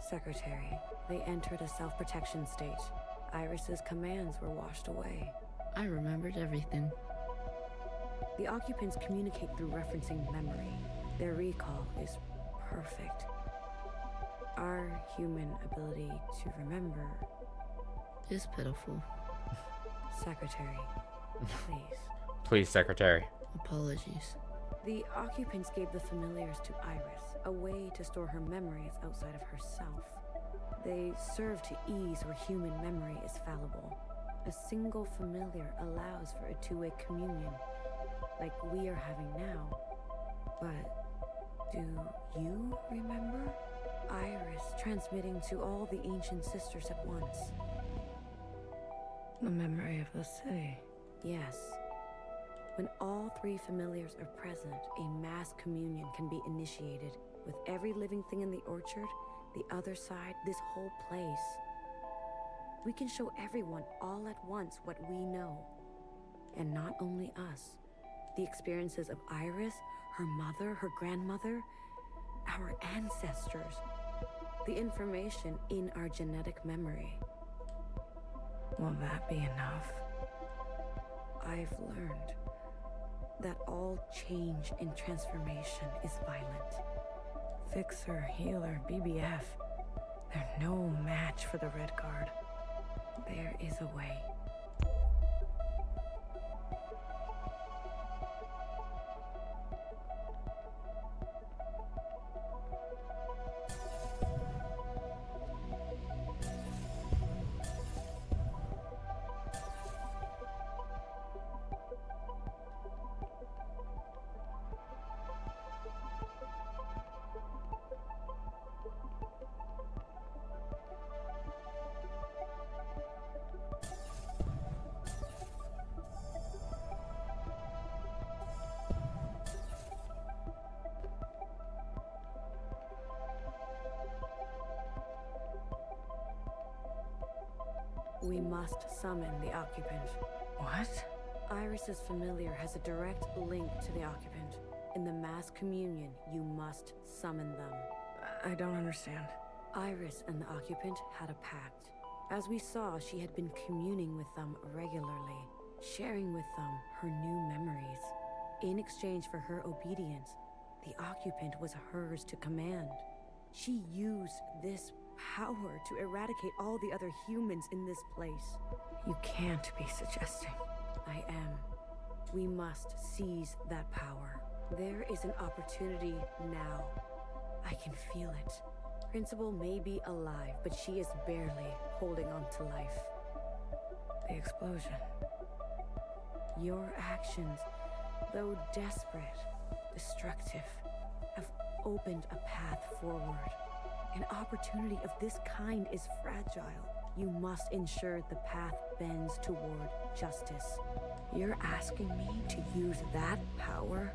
Speaker 3: Secretary, they entered a self-protection state. Iris's commands were washed away.
Speaker 12: I remembered everything.
Speaker 3: The occupants communicate through referencing memory. Their recall is perfect. Our human ability to remember
Speaker 12: is pitiful.
Speaker 3: Secretary, please.
Speaker 1: Please, Secretary.
Speaker 12: Apologies.
Speaker 3: The occupants gave the familiars to Iris, a way to store her memories outside of herself. They serve to ease where human memory is fallible. A single familiar allows for a two-way communion, like we are having now. But do you remember? Iris transmitting to all the ancient sisters at once. The memory of the city. Yes. When all three familiars are present, a mass communion can be initiated. With every living thing in the orchard, the other side, this whole place. We can show everyone all at once what we know. And not only us. The experiences of Iris, her mother, her grandmother, our ancestors. The information in our genetic memory. Will that be enough? I've learned that all change and transformation is violent. Fixer, healer, BBF. They're no match for the Red Guard. There is a way. We must summon the occupant. What? Iris's familiar has a direct link to the occupant. In the mass communion, you must summon them. I don't understand. Iris and the occupant had a pact. As we saw, she had been communing with them regularly, sharing with them her new memories. In exchange for her obedience, the occupant was hers to command. She used this power to eradicate all the other humans in this place. You can't be suggesting. I am. We must seize that power. There is an opportunity now. I can feel it. Principal may be alive, but she is barely holding on to life. The explosion. Your actions, though desperate, destructive, have opened a path forward. An opportunity of this kind is fragile. You must ensure the path bends toward justice. You're asking me to use that power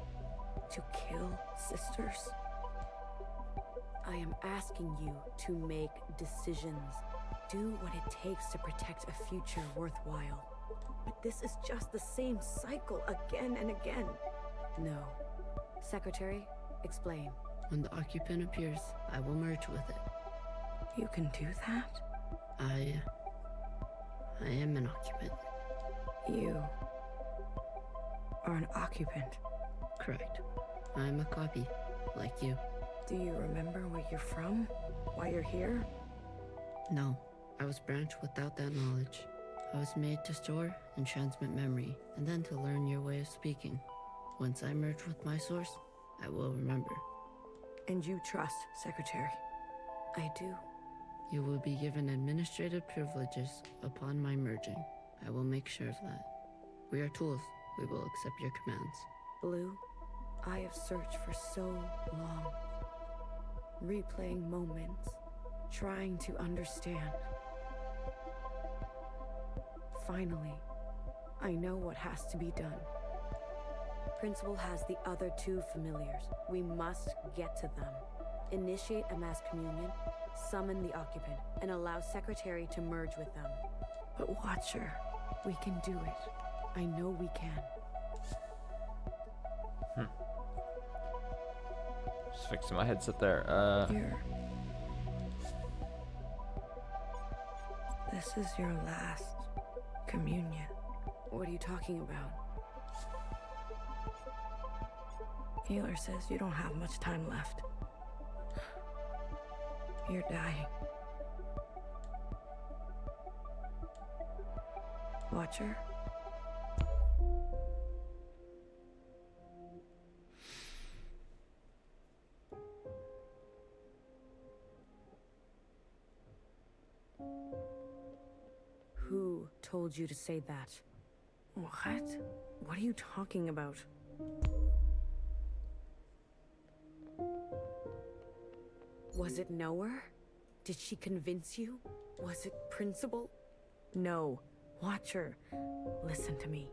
Speaker 3: to kill sisters? I am asking you to make decisions. Do what it takes to protect a future worthwhile. But this is just the same cycle again and again. No. Secretary, explain.
Speaker 12: When the occupant appears, I will merge with it.
Speaker 3: You can do that?
Speaker 12: I am an occupant.
Speaker 3: You are an occupant.
Speaker 12: Correct. I am a copy, like you.
Speaker 3: Do you remember where you're from? Why you're here?
Speaker 12: No, I was branched without that knowledge. I was made to store and transmit memory, and then to learn your way of speaking. Once I merge with my source, I will remember.
Speaker 3: And you trust, Secretary? I do.
Speaker 12: You will be given administrative privileges upon my merging. I will make sure of that. We are tools. We will accept your commands.
Speaker 3: Blue, I have searched for so long. Replaying moments, trying to understand. Finally, I know what has to be done. Principal has the other two familiars. We must get to them. Initiate a mass communion, summon the occupant, and allow Secretary to merge with them. But Watcher, we can do it. I know we can.
Speaker 1: Just fixing my headset there.
Speaker 3: Here. This is your last communion. What are you talking about? Healer says you don't have much time left. You're dying. Watcher? Who told you to say that? What? What are you talking about? Was it Knower? Did she convince you? Was it Principal? No. Watcher, listen to me.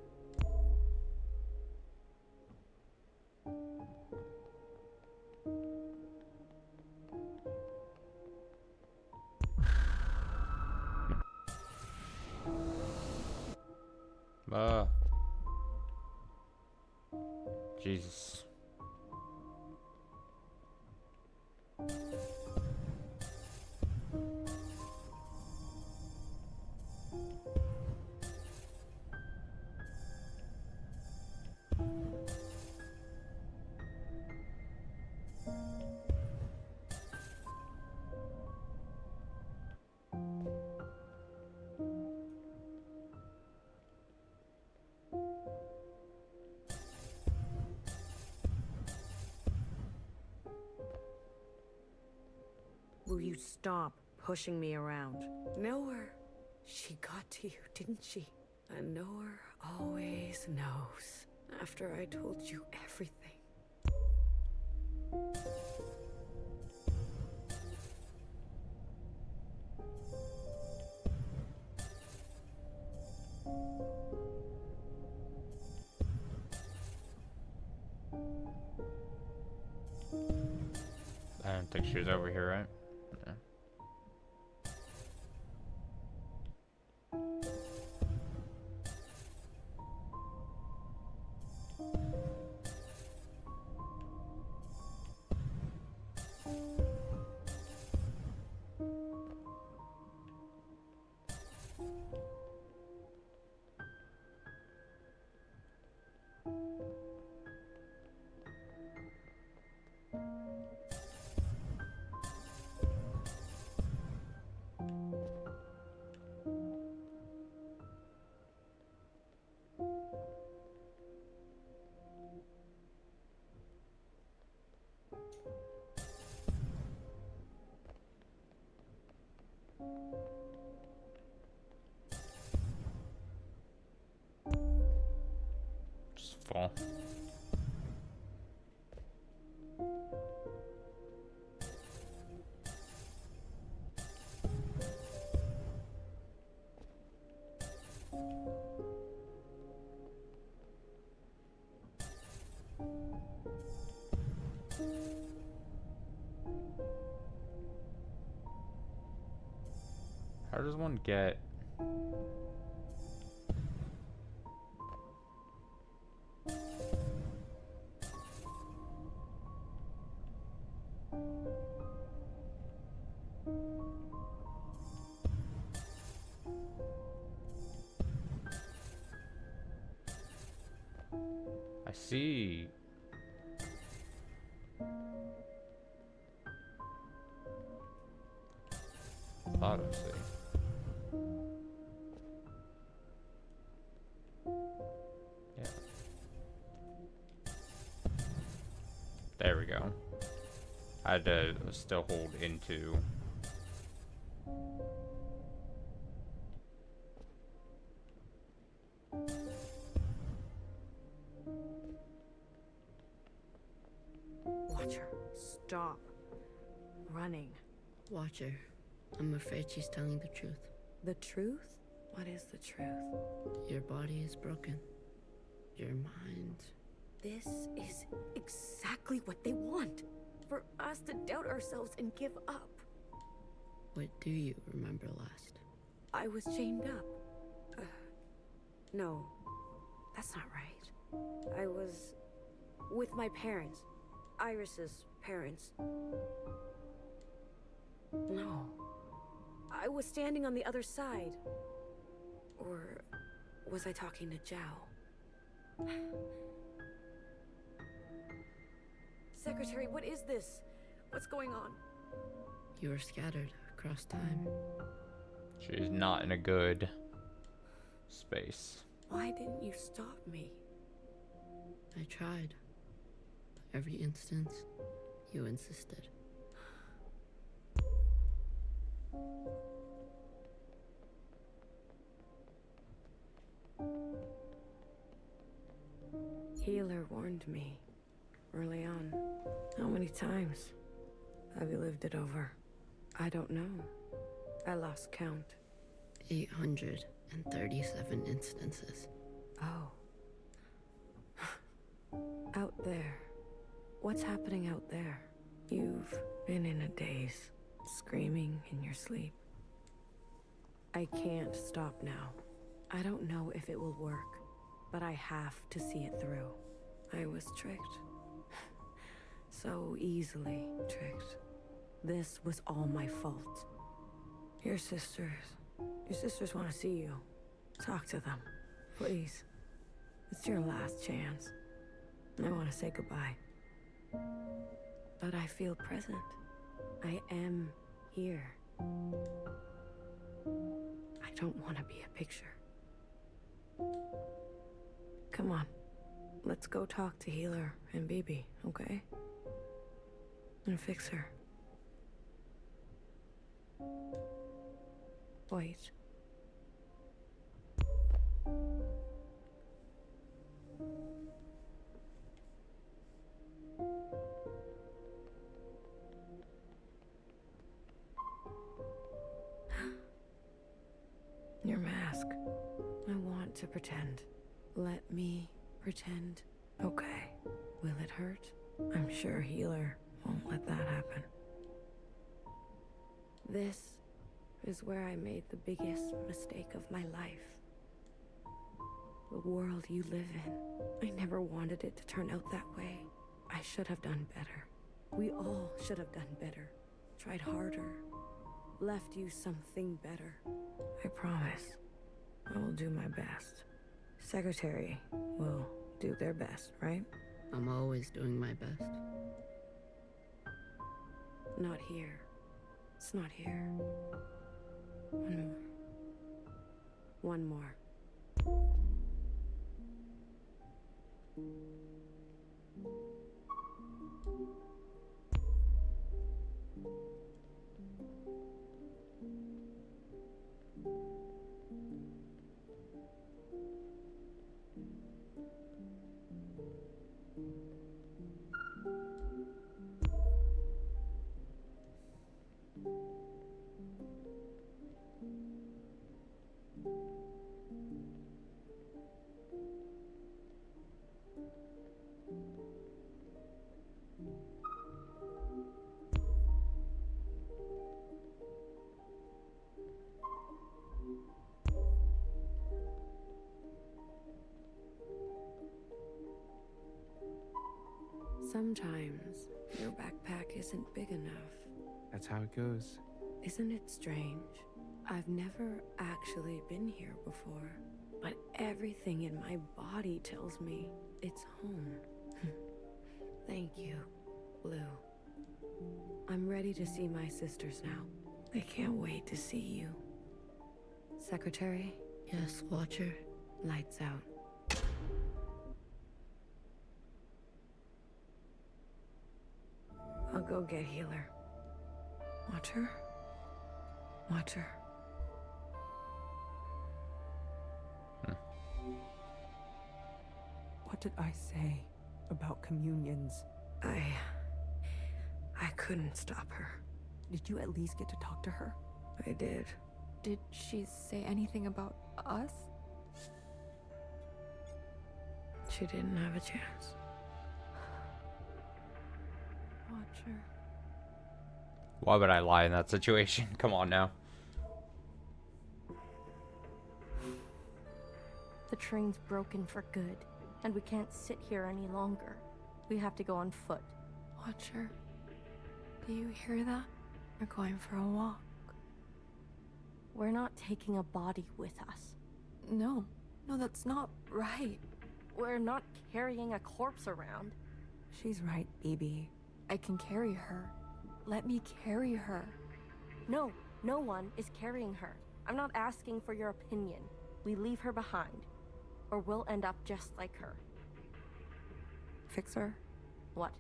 Speaker 1: Jesus.
Speaker 3: Will you stop pushing me around? Knower. She got to you, didn't she? A knower always knows. After I told you everything.
Speaker 1: I don't think she was over here, right? Yeah. Just fall. How does one get... I see. Thought I see. Yeah. There we go. I had to still hold into.
Speaker 3: Watcher, stop. Running.
Speaker 12: Watcher, I'm afraid she's telling the truth.
Speaker 3: The truth? What is the truth?
Speaker 12: Your body is broken. Your mind.
Speaker 3: This is exactly what they want. For us to doubt ourselves and give up.
Speaker 12: What do you remember last?
Speaker 3: I was chained up. No, that's not right. I was with my parents. Iris's parents. No. I was standing on the other side. Or was I talking to Zhao? Secretary, what is this? What's going on?
Speaker 12: You are scattered across time.
Speaker 1: She's not in a good space.
Speaker 3: Why didn't you stop me?
Speaker 12: I tried. Every instance, you insisted.
Speaker 3: Healer warned me early on. How many times have you lived it over? I don't know. I lost count.
Speaker 12: 837 instances.
Speaker 3: Oh. Out there. What's happening out there? You've been in a daze, screaming in your sleep. I can't stop now. I don't know if it will work, but I have to see it through. I was tricked. So easily tricked. This was all my fault. Your sisters want to see you. Talk to them, please. It's your last chance. I want to say goodbye. But I feel present. I am here. I don't want to be a picture. Come on. Let's go talk to Healer and Bibi, okay? And fix her. Wait. Your mask. I want to pretend. Let me pretend. Okay. Will it hurt? I'm sure Healer won't let that happen. This is where I made the biggest mistake of my life. The world you live in. I never wanted it to turn out that way. I should have done better. We all should have done better. Tried harder. Left you something better. I promise. I will do my best. Secretary will do their best, right?
Speaker 12: I'm always doing my best.
Speaker 3: Not here. It's not here. One more. One more. Sometimes your backpack isn't big enough.
Speaker 6: That's how it goes.
Speaker 3: Isn't it strange? I've never actually been here before. but everything in my body tells me it's home. Thank you, Blue. I'm ready to see my sisters now. I can't wait to see you. Secretary?
Speaker 12: Yes, Watcher.
Speaker 3: Lights out. I'll go get Healer. Watcher? Watcher.
Speaker 11: What did I say about communions?
Speaker 3: I couldn't stop her.
Speaker 11: Did you at least get to talk to her?
Speaker 3: I did.
Speaker 13: Did she say anything about us?
Speaker 3: She didn't have a chance.
Speaker 13: Watcher.
Speaker 1: Why would I lie in that situation? Come on now.
Speaker 14: The train's broken for good, and we can't sit here any longer. We have to go on foot.
Speaker 13: Watcher, do you hear that? We're going for a walk.
Speaker 14: We're not taking a body with us.
Speaker 13: No, that's not right.
Speaker 14: We're not carrying a corpse around.
Speaker 11: She's right, BB.
Speaker 13: I can carry her. Let me carry her.
Speaker 14: No, no one is carrying her. I'm not asking for your opinion. We leave her behind, or we'll end up just like her.
Speaker 11: Fixer?
Speaker 14: What?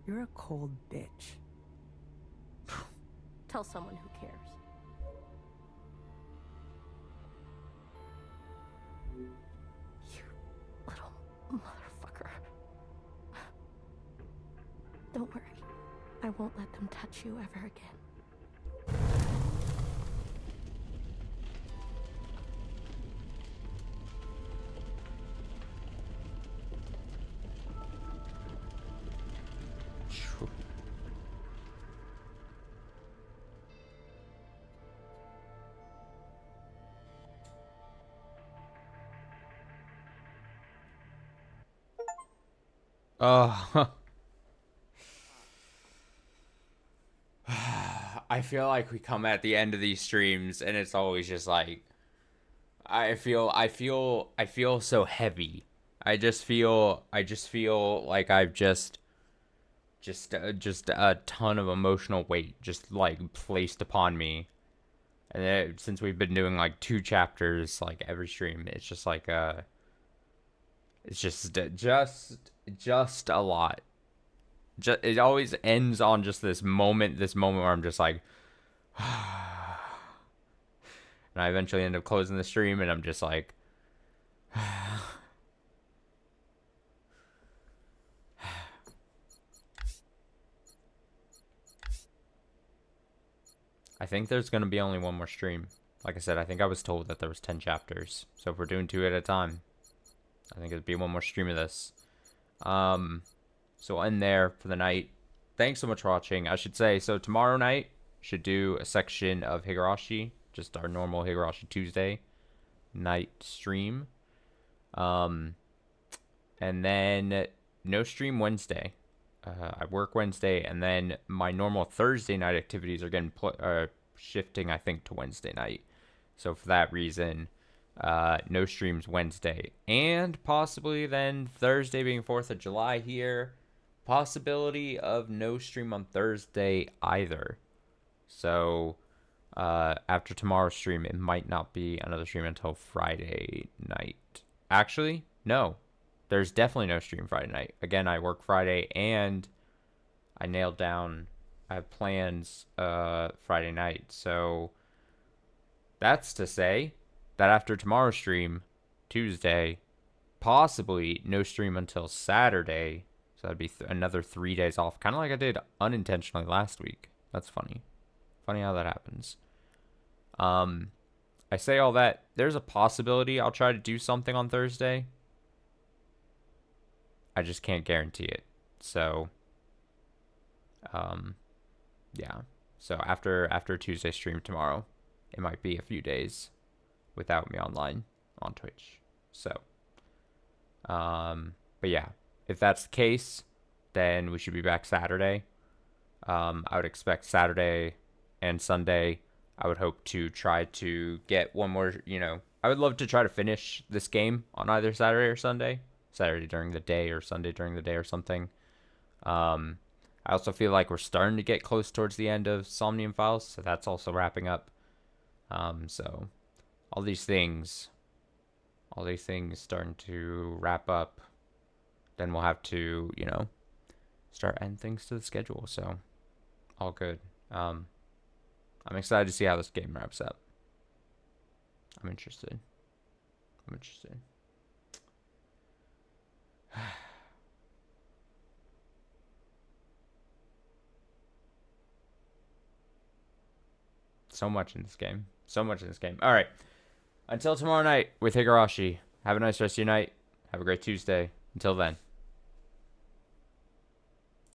Speaker 11: You're a cold bitch.
Speaker 14: Tell someone who cares. You little motherfucker. Don't worry. I won't let them touch you ever again.
Speaker 1: I feel like we come at the end of these streams and it's always just like I feel so heavy. I just feel like I've just a ton of emotional weight just like placed upon me. And then, since we've been doing like 2 chapters like every stream, it's just like it's just a lot. It always ends on just this moment where I'm just like and I eventually end up closing the stream and I'm just like I think there's going to be only one more stream. Like I said, I think I was told that there was 10 chapters. So if we're doing 2 at a time, I think it'd be one more stream of this. So I'll end there for the night. Thanks so much for watching. I should say, so tomorrow night, should do a section of Higurashi, just our normal Higurashi Tuesday night stream. And then no stream Wednesday. I work Wednesday, and then my normal Thursday night activities are getting shifting, I think, to Wednesday night. So for that reason, no streams Wednesday, and possibly then Thursday being 4th of July here, possibility of no stream on Thursday either. So after tomorrow's stream, it might not be another stream until Friday night. Actually, no. There's definitely no stream Friday night. Again, I work Friday, and I nailed down, I have plans Friday night. So that's to say that after tomorrow's stream, Tuesday, possibly no stream until Saturday. So that'd be another 3 days off. Kind of like I did unintentionally last week. That's funny. Funny how that happens. I say all that. There's a possibility I'll try to do something on Thursday. I just can't guarantee it. So, yeah. So after Tuesday stream tomorrow, it might be a few days without me online on Twitch. So, but yeah, if that's the case, then we should be back Saturday. I would expect Saturday and Sunday. I would hope to try to get one more, I would love to try to finish this game on either Saturday or Sunday. Saturday during the day or Sunday during the day or something. I also feel like we're starting to get close towards the end of Somnium Files, so that's also wrapping up. So all these things starting to wrap up. Then we'll have to, you know, start adding things to the schedule. So all good. I'm excited to see how this game wraps up. I'm interested. So much in this game. All right. Until tomorrow night with Higurashi. Have a nice rest of your night. Have a great Tuesday. Until then.